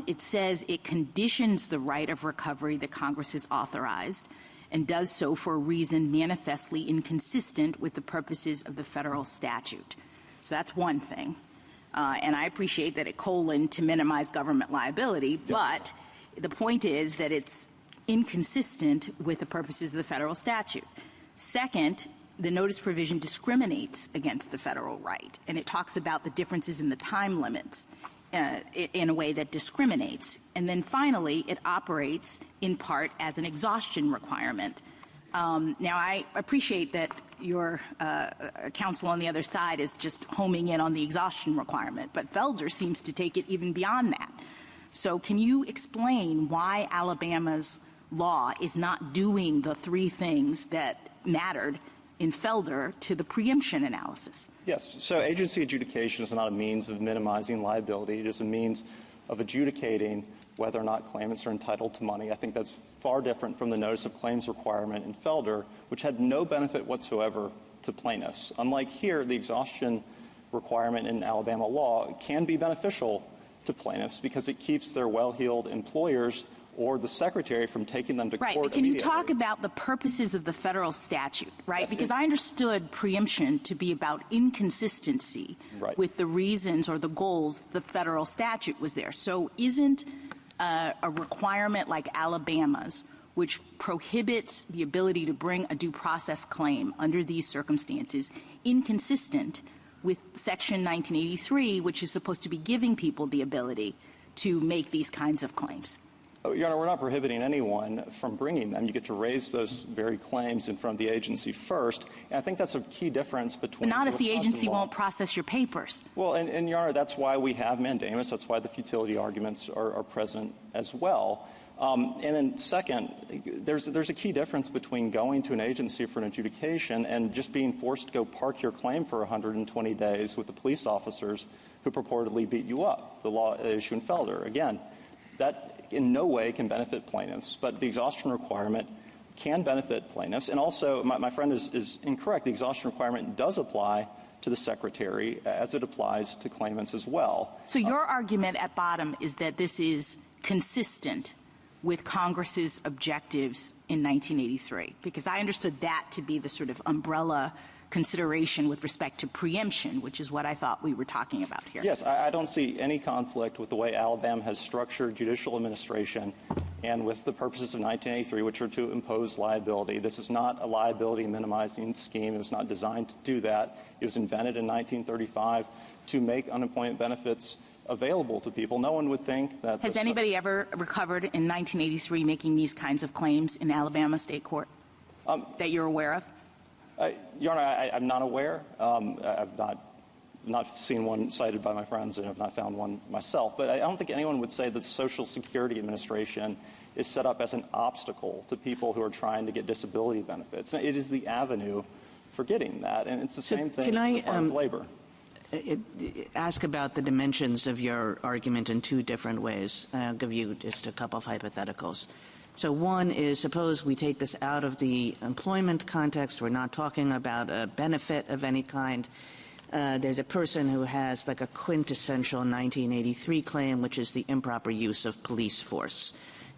It says it conditions the right of recovery that Congress has authorized and does so for a reason manifestly inconsistent with the purposes of the federal statute. So that's one thing. And I appreciate that it to minimize government liability, but the point is that it's inconsistent with the purposes of the federal statute. Second, the notice provision discriminates against the federal right, and it talks about the differences in the time limits in a way that discriminates. And then finally, it operates in part as an exhaustion requirement. Now, I appreciate that your counsel on the other side is just homing in on the exhaustion requirement, but Felder seems to take it even beyond that. So can you explain why Alabama's law is not doing the three things that mattered in Felder to the preemption analysis? Yes. So agency adjudication is not a means of minimizing liability. It is a means of adjudicating whether or not claimants are entitled to money. I think that's far different from the notice of claims requirement in Felder, which had no benefit whatsoever to plaintiffs. Unlike here, the exhaustion requirement in Alabama law can be beneficial to plaintiffs because it keeps their well-heeled employers or the secretary from taking them to court Right, but can you immediately. talk about the purposes of the federal statute, right? Yes, because I understood preemption to be about inconsistency with the reasons or the goals the federal statute was there. So isn't a requirement like Alabama's, which prohibits the ability to bring a due process claim under these circumstances, inconsistent with Section 1983, which is supposed to be giving people the ability to make these kinds of claims? Your Honor, we're not prohibiting anyone from bringing them. You get to raise those very claims in front of the agency first, and I think that's a key difference between. But not if the agency won't process your papers. Well, and Your Honor, that's why we have mandamus. That's why the futility arguments are present as well. And then second, there's a key difference between going to an agency for an adjudication and just being forced to go park your claim for 120 days with the police officers who purportedly beat you up, the law issue in Felder. Again, that in no way can benefit plaintiffs, but the exhaustion requirement can benefit plaintiffs. And also, my friend is incorrect. The exhaustion requirement does apply to the Secretary as it applies to claimants as well. So your argument at bottom is that this is consistent with Congress's objectives in 1983, because I understood that to be the sort of umbrella consideration with respect to preemption, which is what I thought we were talking about here. Yes, I don't see any conflict with the way Alabama has structured judicial administration and with the purposes of 1983, which are to impose liability. This is not a liability minimizing scheme. It was not designed to do that. It was invented in 1935 to make unemployment benefits available to people. No one would think that. Has anybody ever recovered in 1983 making these kinds of claims in Alabama state court that you're aware of? Your Honor, I'm not aware. I've not seen one cited by my friends, and I've not found one myself. But I don't think anyone would say that the Social Security Administration is set up as an obstacle to people who are trying to get disability benefits. It is the avenue for getting that, and it's the same thing with labor. Ask about the dimensions of your argument in two different ways. I'll give you just a couple of hypotheticals. So one is, suppose we take this out of the employment context. We're not talking about a benefit of any kind. There's a person who has like a quintessential 1983 claim, which is the improper use of police force.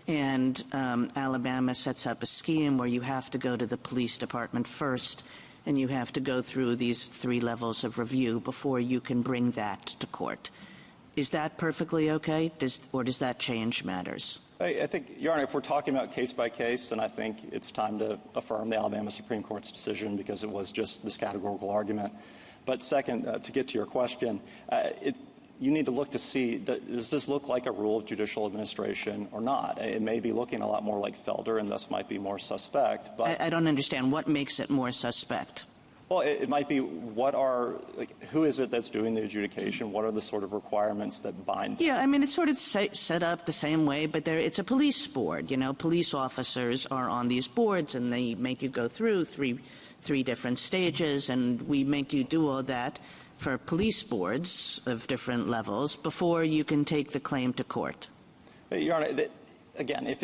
And Alabama sets up a scheme where you have to go to the police department first, and you have to go through these 3 levels of review before you can bring that to court. Is that perfectly okay, or does that change matters? I think, Your Honor, if we're talking about case by case, then I think it's time to affirm the Alabama Supreme Court's decision because it was just this categorical argument. But second, to get to your question, you need to look to see, does this look like a rule of judicial administration or not? It may be looking a lot more like Felder and thus might be more suspect. But I don't understand. What makes it more suspect? Well, it might be who is it that's doing the adjudication? What are the sort of requirements that bind them? Yeah, I mean, it's sort of set up the same way, but it's a police board. You know, police officers are on these boards, and they make you go through three different stages, and we make you do all that for police boards of different levels before you can take the claim to court. Your Honor, again, if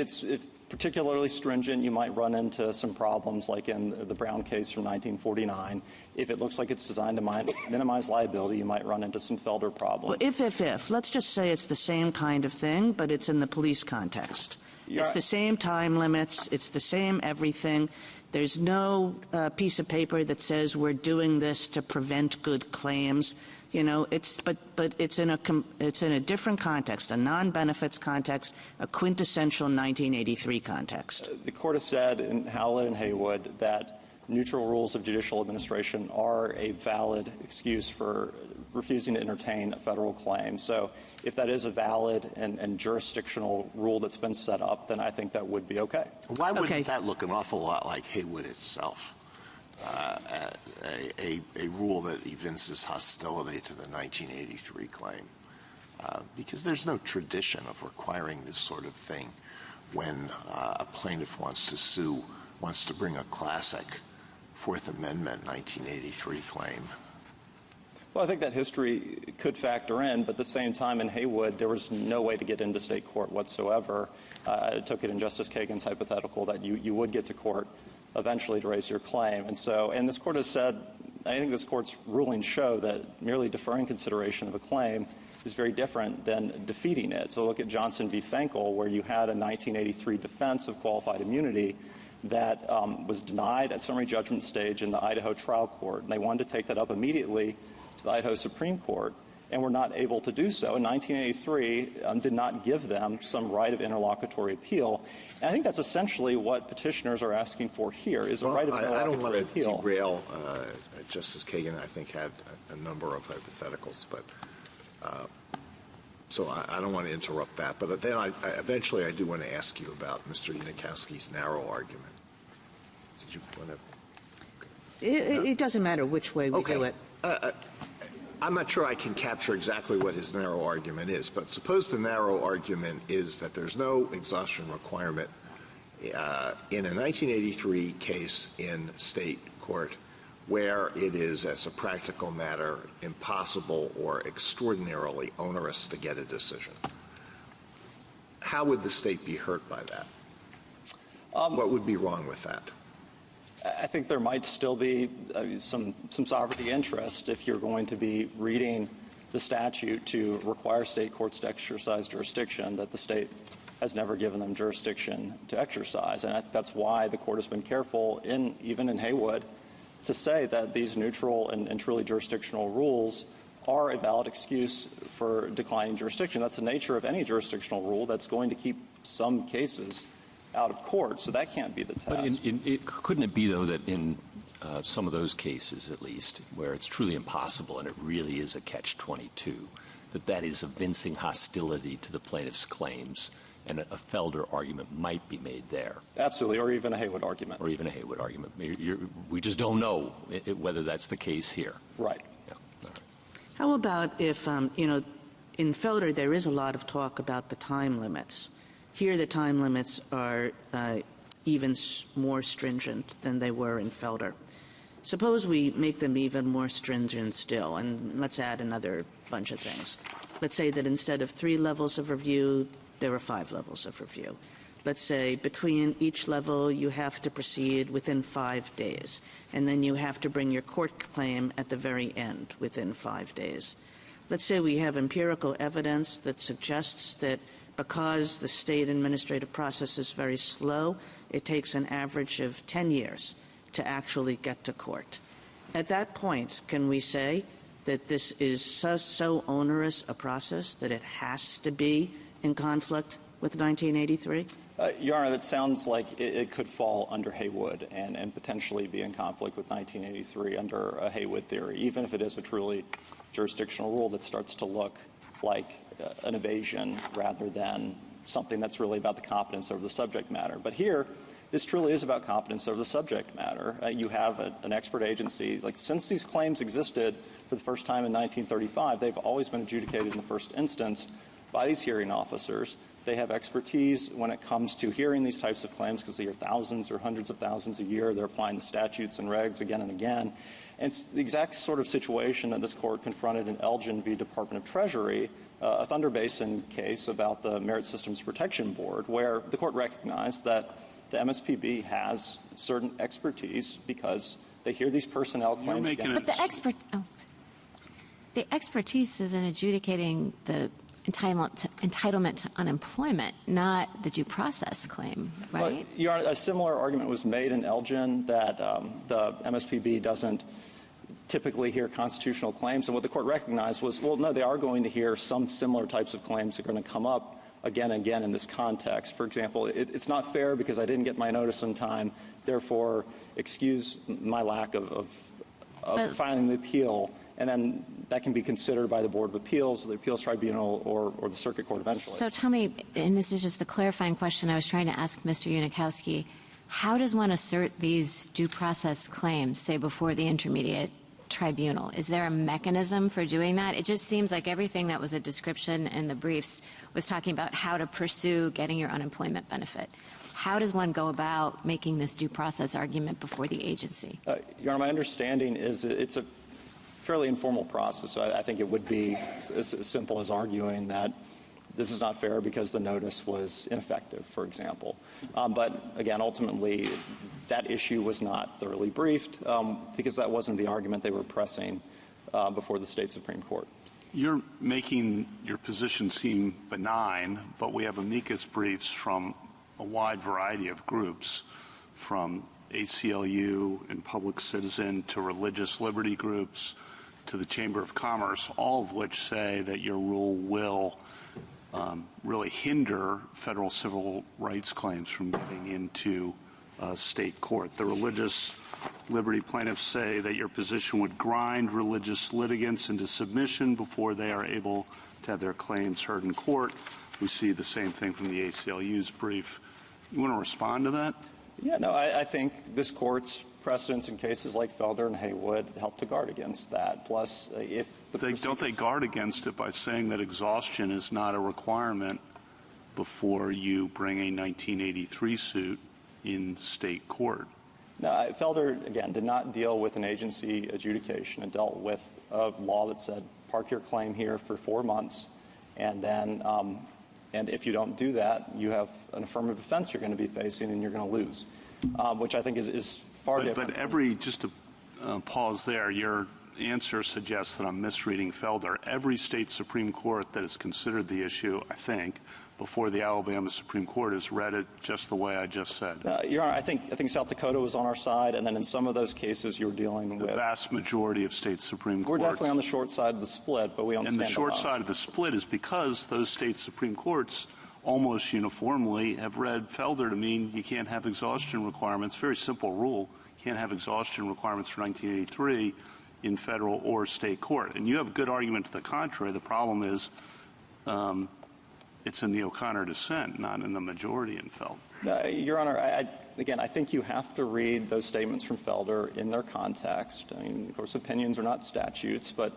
particularly stringent, you might run into some problems like in the Brown case from 1949. If it looks like it's designed to minimize liability, you might run into some Felder problems. Well, if. Let's just say it's the same kind of thing, but it's in the police context. It's the same time limits. It's the same everything. There's no piece of paper that says we're doing this to prevent good claims. You know, but it's in a different context, a non-benefits context, a quintessential 1983 context. The court has said in Howlett and Haywood that neutral rules of judicial administration are a valid excuse for refusing to entertain a federal claim. So if that is a valid and jurisdictional rule that's been set up, then I think that would be okay. Why wouldn't that look an awful lot like Haywood itself? A rule that evinces hostility to the 1983 claim, because there's no tradition of requiring this sort of thing when a plaintiff wants to bring a classic Fourth Amendment 1983 claim. Well, I think that history could factor in, but at the same time in Haywood, there was no way to get into state court whatsoever. I took it in Justice Kagan's hypothetical that you would get to court eventually to raise your claim. And this court has said, I think this court's rulings show that merely deferring consideration of a claim is very different than defeating it. So look at Johnson v. Fenkel, where you had a 1983 defense of qualified immunity that was denied at summary judgment stage in the Idaho trial court. And they wanted to take that up immediately to the Idaho Supreme Court, and were not able to do so. And 1983 did not give them some right of interlocutory appeal. And I think that's essentially what petitioners are asking for here, is a right of interlocutory appeal. I don't want to derail. Justice Kagan, I think, had a number of hypotheticals, but So I don't want to interrupt that. But then eventually I do want to ask you about Mr. Unikowski's narrow argument. Did you want to? It doesn't matter which way we do it. I'm not sure I can capture exactly what his narrow argument is, but suppose the narrow argument is that there's no exhaustion requirement in a 1983 case in state court where it is, as a practical matter, impossible or extraordinarily onerous to get a decision. How would the state be hurt by that? What would be wrong with that? I think there might still be some sovereignty interest if you're going to be reading the statute to require state courts to exercise jurisdiction that the state has never given them jurisdiction to exercise. And that's why the court has been careful, even in Haywood, to say that these neutral and truly jurisdictional rules are a valid excuse for declining jurisdiction. That's the nature of any jurisdictional rule that's going to keep some cases out of court, so that can't be the test. But couldn't it be, though, that in some of those cases, at least, where it's truly impossible and it really is a catch-22, that is evincing hostility to the plaintiff's claims, and a Felder argument might be made there? Absolutely, or even a Haywood argument. Or even a Haywood argument. We just don't know whether that's the case here. Right. Yeah. All right. How about if, in Felder there is a lot of talk about the time limits. Here the time limits are even more stringent than they were in Felder. Suppose we make them even more stringent still, and let's add another bunch of things. Let's say that instead of 3 levels of review, there are 5 levels of review. Let's say between each level you have to proceed within 5 days, and then you have to bring your court claim at the very end within 5 days. Let's say we have empirical evidence that suggests that because the state administrative process is very slow, it takes an average of 10 years to actually get to court. At that point, can we say that this is so onerous a process that it has to be in conflict with 1983? Your Honor, that sounds like it could fall under Haywood and potentially be in conflict with 1983 under a Haywood theory, even if it is a truly jurisdictional rule that starts to look like an evasion rather than something that's really about the competence over the subject matter. But here, this truly is about competence over the subject matter. You have an expert agency. Like, since these claims existed for the first time in 1935, they've always been adjudicated in the first instance by these hearing officers. They have expertise when it comes to hearing these types of claims because they hear thousands or hundreds of thousands a year. They're applying the statutes and regs again and again. And it's the exact sort of situation that this court confronted in Elgin v. Department of Treasury, a Thunder Basin case about the Merit Systems Protection Board, where the court recognized that the MSPB has certain expertise because they hear these personnel claims again. But the expertise is in adjudicating the entitlement to unemployment, not the due process claim, right? Well, Your Honor, a similar argument was made in Elgin that the MSPB doesn't typically hear constitutional claims. And what the court recognized was, well, no, they are going to hear some similar types of claims that are going to come up again and again in this context. For example, it's not fair because I didn't get my notice in time, therefore excuse my lack of filing the appeal. And then that can be considered by the Board of Appeals, or the Appeals Tribunal, or the Circuit Court eventually. So tell me, and this is just the clarifying question I was trying to ask Mr. Unikowski, how does one assert these due process claims, say, before the intermediate tribunal? Is there a mechanism for doing that? It just seems like everything that was a description in the briefs was talking about how to pursue getting your unemployment benefit. How does one go about making this due process argument before the agency? Your Honor, my understanding is it's a fairly informal process. So I think it would be as simple as arguing that this is not fair because the notice was ineffective, for example. But again, ultimately, that issue was not thoroughly briefed because that wasn't the argument they were pressing before the state Supreme Court. You're making your position seem benign, but we have amicus briefs from a wide variety of groups, from ACLU and Public Citizen to religious liberty groups to the Chamber of Commerce, all of which say that your rule will really hinder federal civil rights claims from getting into state court. The religious liberty plaintiffs say that your position would grind religious litigants into submission before they are able to have their claims heard in court. We see the same thing from the ACLU's brief. You want to respond to that? Yeah, no, I think this court's precedents in cases like Felder and Haywood help to guard against that. Plus, if don't they guard against it by saying that exhaustion is not a requirement before you bring a 1983 suit in state court? No, Felder, again, did not deal with an agency adjudication. It dealt with a law that said park your claim here for 4 months, and then and if you don't do that, you have an affirmative defense you're going to be facing and you're going to lose, which I think is far different. But just to pause there, your answer suggests that I'm misreading Felder. Every state Supreme Court that has considered the issue, I think, before the Alabama Supreme Court has read it just the way I just said. Your Honor, I think South Dakota was on our side, and then in some of those cases you're dealing with... The vast majority of state Supreme Courts. We're definitely on the short side of the split, but we understand. And the short side of the split is because those state Supreme Courts almost uniformly have read Felder to mean you can't have exhaustion requirements. Very simple rule. You can't have exhaustion requirements for 1983 in federal or state court. And you have a good argument to the contrary. The problem is it's in the O'Connor dissent, not in the majority in Felder. Your Honor, I think you have to read those statements from Felder in their context. I mean, of course, opinions are not statutes, but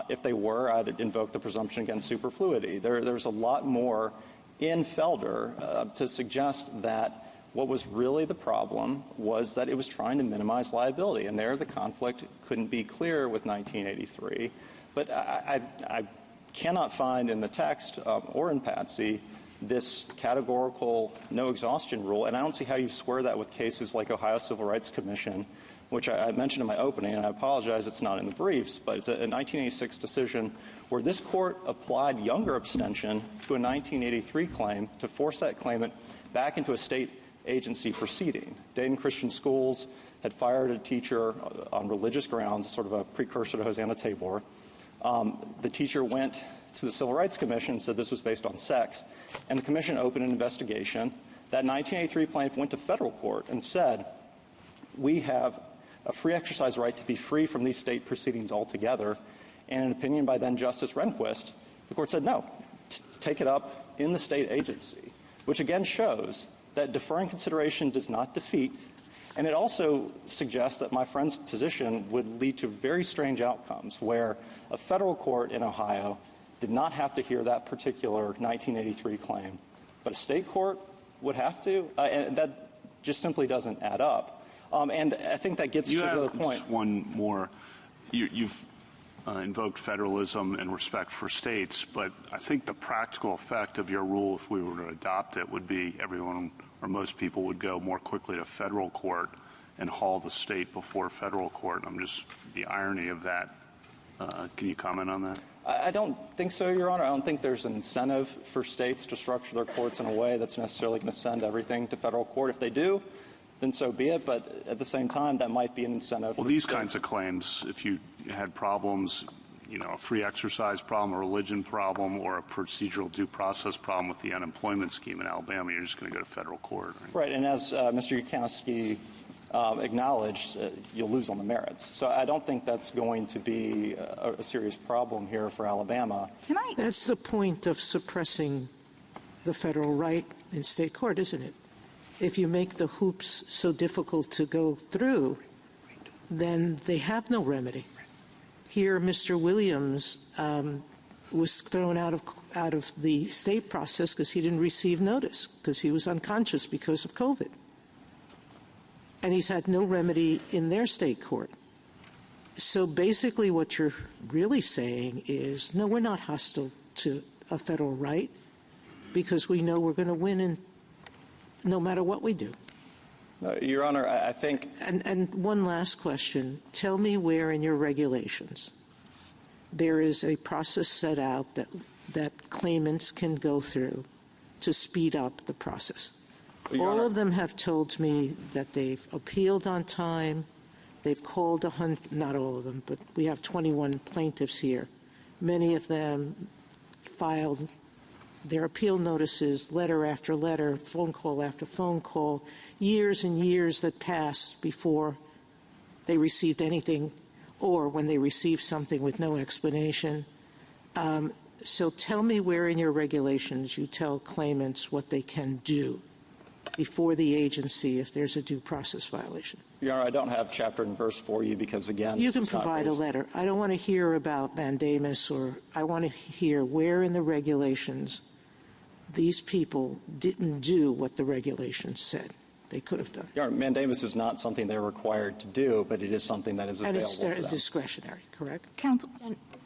if they were, I'd invoke the presumption against superfluity. There's a lot more in Felder to suggest that what was really the problem was that it was trying to minimize liability, and there the conflict couldn't be clear with 1983. But I cannot find in the text or in Patsy this categorical no exhaustion rule, and I don't see how you square that with cases like Ohio Civil Rights Commission, which I mentioned in my opening, and I apologize it's not in the briefs, but it's a 1986 decision where this court applied younger abstention to a 1983 claim to force that claimant back into a state agency proceeding. Dayton Christian Schools had fired a teacher on religious grounds, sort of a precursor to Hosanna Tabor. The teacher went to the Civil Rights Commission and said this was based on sex, and the commission opened an investigation. That 1983 plaintiff went to federal court and said, we have a free exercise right to be free from these state proceedings altogether. And an opinion by then Justice Rehnquist, the court said, no, take it up in the state agency, which again shows that deferring consideration does not defeat. And it also suggests that my friend's position would lead to very strange outcomes where a federal court in Ohio did not have to hear that particular 1983 claim, but a state court would have to, and that just simply doesn't add up. And I think that gets to the other point. Just one more. You've invoked federalism and respect for states, but I think the practical effect of your rule, if we were to adopt it, would be everyone or most people would go more quickly to federal court and haul the state before federal court. The irony of that. Can you comment on that? I don't think so, Your Honor. I don't think there's an incentive for states to structure their courts in a way that's necessarily going to send everything to federal court. If they do, then so be it. But at the same time, that might be an incentive. Well, these kinds of claims, if you had problems, a free exercise problem, a religion problem, or a procedural due process problem with the unemployment scheme in Alabama, you're just going to go to federal court. Right. And as Mr. Yudkowsky acknowledged, you'll lose on the merits. So I don't think that's going to be a serious problem here for Alabama. That's the point of suppressing the federal right in state court, isn't it? If you make the hoops so difficult to go through, then they have no remedy. Here, Mr. Williams was thrown out of the state process because he didn't receive notice, because he was unconscious because of COVID. And he's had no remedy in their state court. So basically what you're really saying is, no, we're not hostile to a federal right because we know we're going to win no matter what we do. Your Honor, I think... And one last question. Tell me where in your regulations there is a process set out that claimants can go through to speed up the process. All of them have told me that they've appealed on time. They've called not all of them, but we have 21 plaintiffs here. Many of them filed their appeal notices, letter after letter, phone call after phone call, years and years that passed before they received anything, or when they received something with no explanation. So tell me where in your regulations you tell claimants what they can do before the agency if there's a due process violation. Your Honor, I don't have chapter and verse for you because, again, you can provide a letter. I don't want to hear about mandamus, or I want to hear where in the regulations these people didn't do what the regulations said they could have done. Your Honor, mandamus is not something they're required to do, but it is something that is available to them. And it's discretionary, correct? Counsel.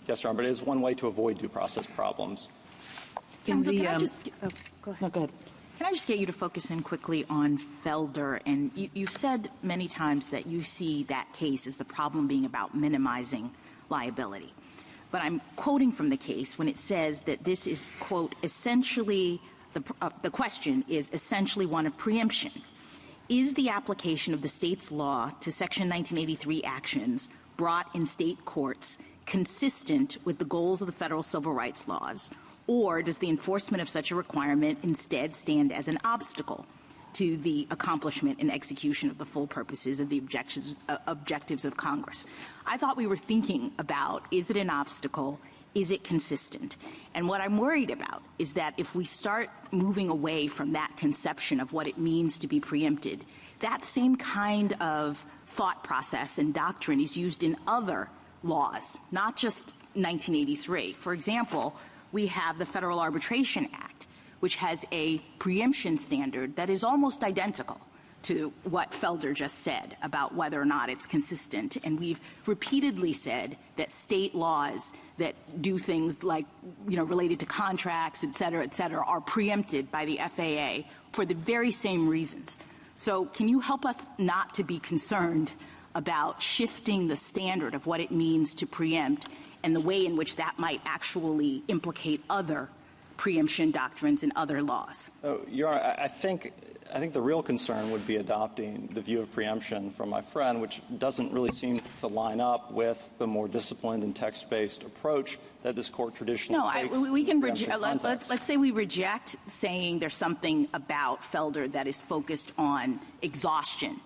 Yes, Your Honor, but it is one way to avoid due process problems. Counsel, can I just go ahead. No, go ahead. Can I just get you to focus in quickly on Felder? And you've said many times that you see that case as the problem being about minimizing liability. But I'm quoting from the case when it says that this is, quote, essentially, the question is essentially one of preemption. Is the application of the state's law to Section 1983 actions brought in state courts consistent with the goals of the federal civil rights laws? Or does the enforcement of such a requirement instead stand as an obstacle to the accomplishment and execution of the full purposes of the objectives of Congress? I thought we were thinking about, is it an obstacle? Is it consistent? And what I'm worried about is that if we start moving away from that conception of what it means to be preempted, that same kind of thought process and doctrine is used in other laws, not just 1983. For example, we have the Federal Arbitration Act, which has a preemption standard that is almost identical to what Felder just said about whether or not it's consistent. And we've repeatedly said that state laws that do things like, related to contracts, et cetera, are preempted by the FAA for the very same reasons. So can you help us not to be concerned about shifting the standard of what it means to preempt and the way in which that might actually implicate other preemption doctrines in other laws? Your Honor, I think the real concern would be adopting the view of preemption from my friend, which doesn't really seem to line up with the more disciplined and text-based approach that this court traditionally takes. No, we can let's say we reject saying there's something about Felder that is focused on exhaustion.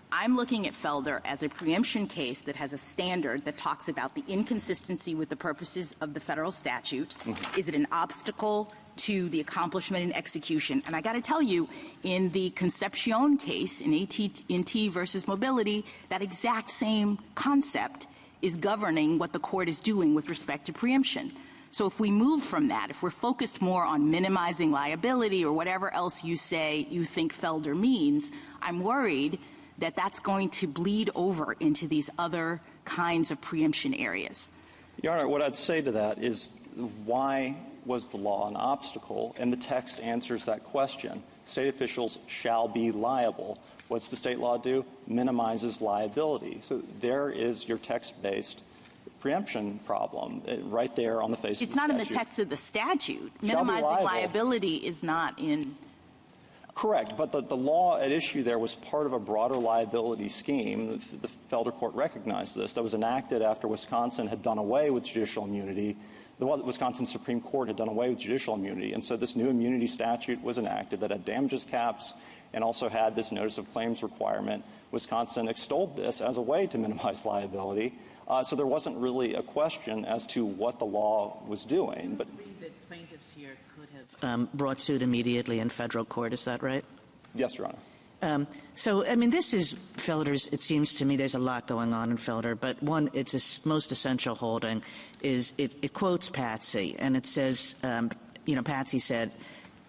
I'm looking at Felder as a preemption case that has a standard that talks about the inconsistency with the purposes of the federal statute. Mm-hmm. Is it an obstacle to the accomplishment and execution? And I got to tell you, in the Concepcion case, in AT&T versus Mobility, that exact same concept is governing what the court is doing with respect to preemption. So if we move from that, if we're focused more on minimizing liability or whatever else you say you think Felder means, I'm worried that that's going to bleed over into these other kinds of preemption areas. Your Honor, what I'd say to that is, why was the law an obstacle? And the text answers that question. State officials shall be liable. What's the state law do? Minimizes liability. So there is your text-based preemption problem right there on the face of the statute. It's not in the text of the statute. Minimizing liability is not in... Correct, but the law at issue there was part of a broader liability scheme. The Felder Court recognized this. That was enacted after Wisconsin had done away with judicial immunity. The Wisconsin Supreme Court had done away with judicial immunity, and so this new immunity statute was enacted that had damages caps and also had this notice of claims requirement. Wisconsin extolled this as a way to minimize liability, so there wasn't really a question as to what the law was doing. But that plaintiffs here could have brought suit immediately in federal court, is that right? Yes, Your Honor. So, I mean, this is Felder's, it seems to me there's a lot going on in Felder, but one, its most essential holding is it quotes Patsy, and it says, Patsy said,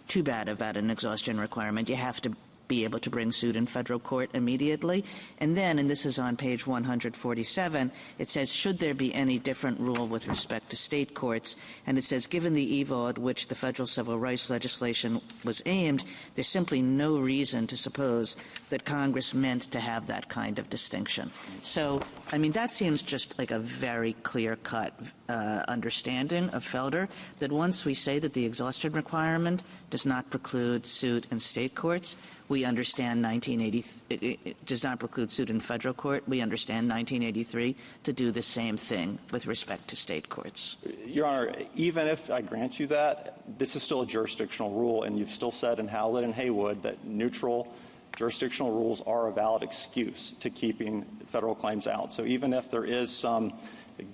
too bad about an exhaustion requirement. You have to be able to bring suit in federal court immediately. And then, and this is on page 147, it says, should there be any different rule with respect to state courts? And it says, given the evil at which the federal civil rights legislation was aimed, there's simply no reason to suppose that Congress meant to have that kind of distinction. So, I mean, that seems just like a very clear-cut understanding of Felder, that once we say that the exhaustion requirement does not preclude suit in state courts, we understand 1980 it does not preclude suit in federal court. We understand 1983 to do the same thing with respect to state courts. Your Honor, even if I grant you that, this is still a jurisdictional rule, and you've still said in Howlett and Haywood that neutral jurisdictional rules are a valid excuse to keeping federal claims out. So even if there is some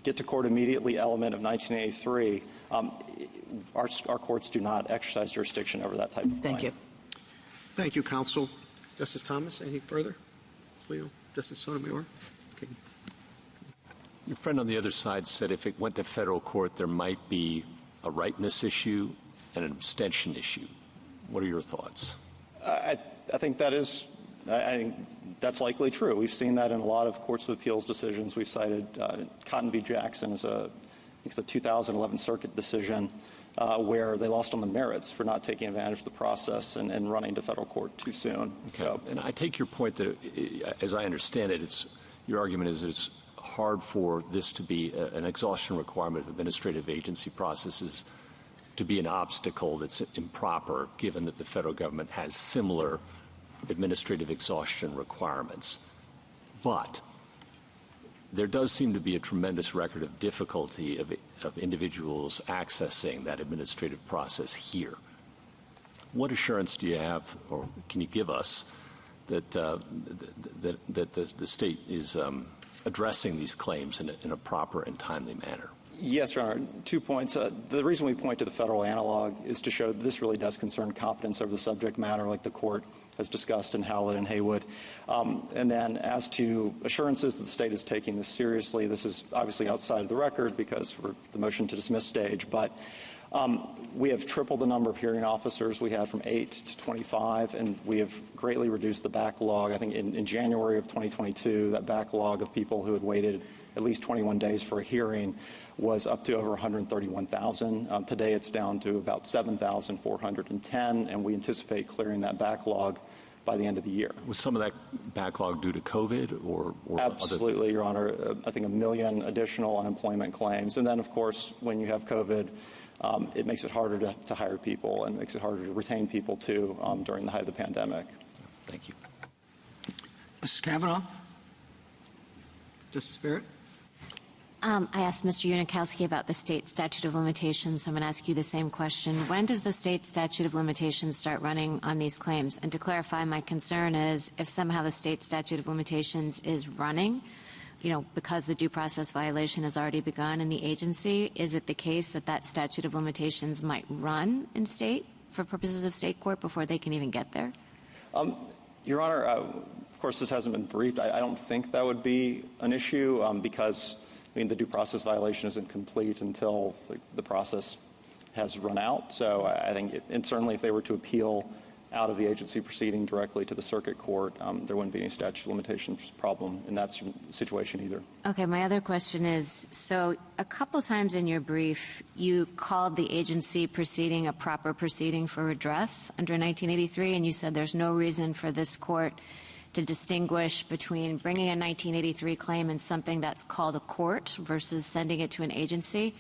get to court immediately element of 1983, our courts do not exercise jurisdiction over that type of claim. Thank you. Thank you, counsel. Justice Thomas, any further? Leo, Justice Sotomayor? Okay. Your friend on the other side said if it went to federal court, there might be a ripeness issue and an abstention issue. What are your thoughts? I think that is, I think that's likely true. We've seen that in a lot of courts of appeals decisions. We've cited Cotton v. Jackson as I think it's a 2011 circuit decision where they lost on the merits for not taking advantage of the process and running to federal court too soon. Okay. So, and I take your point that, as I understand it, your argument is that it's hard for this to be an exhaustion requirement of administrative agency processes to be an obstacle that's improper, given that the federal government has similar administrative exhaustion requirements. But there does seem to be a tremendous record of difficulty of individuals accessing that administrative process here. What assurance do you have, or can you give us, that the state is addressing these claims in a proper and timely manner? yes, Your Honor, 2 points. The reason we point to the federal analog is to show that this really does concern competence over the subject matter, like the court has discussed in Howlett and Haywood. And then as to assurances that the state is taking this seriously, this is obviously outside of the record because we're the motion to dismiss stage, but we have tripled the number of hearing officers we had from 8 to 25, and we have greatly reduced the backlog. I think in January of 2022, that backlog of people who had waited at least 21 days for a hearing was up to over 131,000. Today it's down to about 7,410, and we anticipate clearing that backlog by the end of the year. Was some of that backlog due to COVID or Absolutely, Your Honor. I think 1 million additional unemployment claims. And then, of course, when you have COVID, it makes it harder to hire people and makes it harder to retain people, too, during the height of the pandemic. Thank you. Justice Kavanaugh? Justice Barrett? I asked Mr. Unikowski about the state statute of limitations, so I'm going to ask you the same question. When does the state statute of limitations start running on these claims? And to clarify, my concern is if somehow the state statute of limitations is running, because the due process violation has already begun in the agency, is it the case that that statute of limitations might run in state for purposes of state court before they can even get there? Your Honor, of course, this hasn't been briefed. I don't think that would be an issue because the due process violation isn't complete until the process has run out. So I think, and certainly if they were to appeal out of the agency proceeding directly to the circuit court, there wouldn't be any statute of limitations problem in that situation either. Okay, my other question is, so a couple times in your brief, you called the agency proceeding a proper proceeding for redress under 1983, and you said there's no reason for this court to distinguish between bringing a 1983 claim and something that's called a court versus sending it to an agency.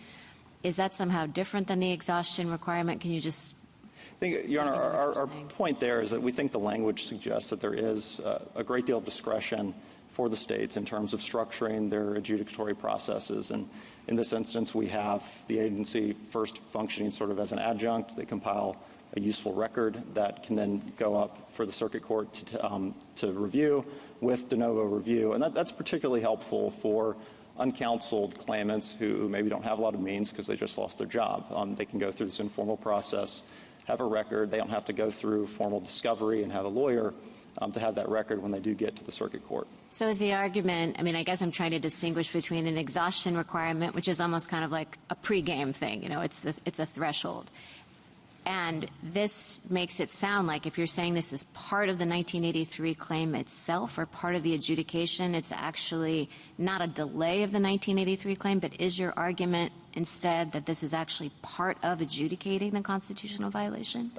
Is that somehow different than the exhaustion requirement? Can you just... I think, Your Honor, our point there is that we think the language suggests that there is a great deal of discretion for the states in terms of structuring their adjudicatory processes. And in this instance, we have the agency first functioning sort of as an adjunct. They compile a useful record that can then go up for the circuit court to review with de novo review. And that's particularly helpful for uncounseled claimants who maybe don't have a lot of means because they just lost their job. They can go through this informal process, have a record. They don't have to go through formal discovery and have a lawyer to have that record when they do get to the circuit court. So is the argument, I guess I'm trying to distinguish between an exhaustion requirement, which is almost kind of like a pregame thing, it's a threshold. And this makes it sound like if you're saying this is part of the 1983 claim itself or part of the adjudication, it's actually not a delay of the 1983 claim, but is your argument instead that this is actually part of adjudicating the constitutional violation?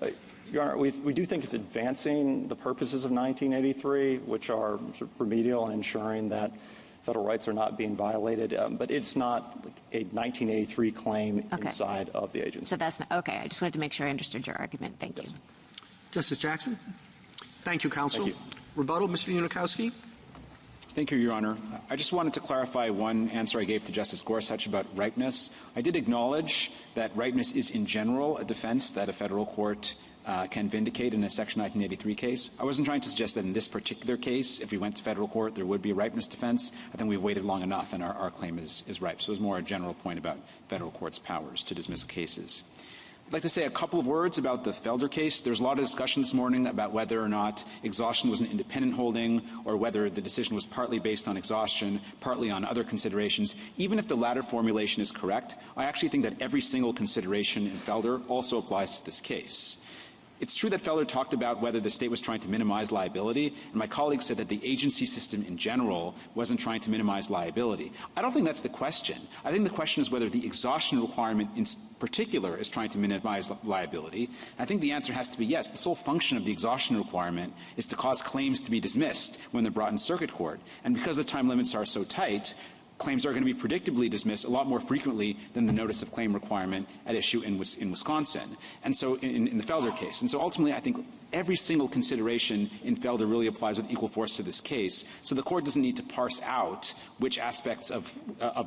Your Honor, we do think it's advancing the purposes of 1983, which are sort of remedial and ensuring that federal rights are not being violated, but it's not like a 1983 claim inside of the agency. So that's not, okay. I just wanted to make sure I understood your argument. Thank you. Justice Jackson? Thank you, counsel. Thank you. Rebuttal, Mr. Unikowski? Thank you, Your Honor. I just wanted to clarify one answer I gave to Justice Gorsuch about ripeness. I did acknowledge that ripeness is in general a defense that a federal court can vindicate in a Section 1983 case. I wasn't trying to suggest that in this particular case, if we went to federal court, there would be a ripeness defense. I think we've waited long enough and our claim is ripe. So it was more a general point about federal court's powers to dismiss cases. I'd like to say a couple of words about the Felder case. There's a lot of discussion this morning about whether or not exhaustion was an independent holding or whether the decision was partly based on exhaustion, partly on other considerations. Even if the latter formulation is correct, I actually think that every single consideration in Felder also applies to this case. It's true that Felder talked about whether the state was trying to minimize liability, and my colleague said that the agency system in general wasn't trying to minimize liability. I don't think that's the question. I think the question is whether the exhaustion requirement in particular is trying to minimize liability. I think the answer has to be yes. The sole function of the exhaustion requirement is to cause claims to be dismissed when they're brought in circuit court. And because the time limits are so tight, claims are going to be predictably dismissed a lot more frequently than the notice of claim requirement at issue in Wisconsin. And so in the Felder case. And so ultimately, I think every single consideration in Felder really applies with equal force to this case. So the court doesn't need to parse out which aspects of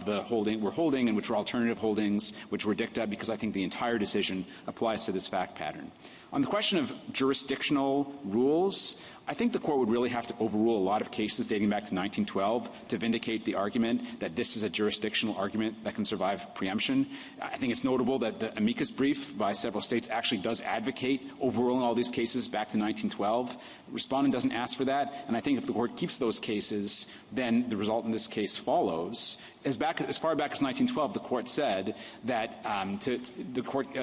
the holding we're holding and which were alternative holdings, which were dicta, because I think the entire decision applies to this fact pattern. On the question of jurisdictional rules, I think the court would really have to overrule a lot of cases dating back to 1912 to vindicate the argument that this is a jurisdictional argument that can survive preemption. I think it's notable that the amicus brief by several states actually does advocate overruling all these cases back to 1912. Respondent doesn't ask for that, and I think if the court keeps those cases, then the result in this case follows. As far back as 1912, the court said that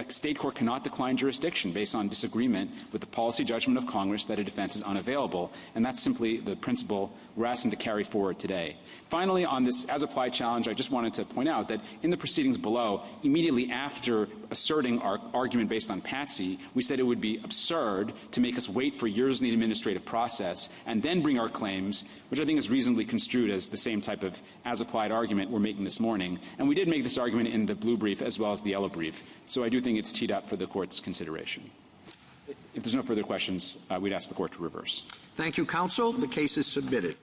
state court cannot decline jurisdiction based on disagreement with the policy judgment of Congress that a defense is unavailable, and that's simply the principle we're asking to carry forward today. Finally, on this as-applied challenge, I just wanted to point out that in the proceedings below, immediately after asserting our argument based on Patsy, we said it would be absurd to make us wait for years in the administrative process and then bring our claims, which I think is reasonably construed as the same type of as-applied argument we're making this morning. And we did make this argument in the blue brief as well as the yellow brief, so I do think it's teed up for the court's consideration. If there's no further questions, we'd ask the court to reverse. Thank you, counsel. The case is submitted.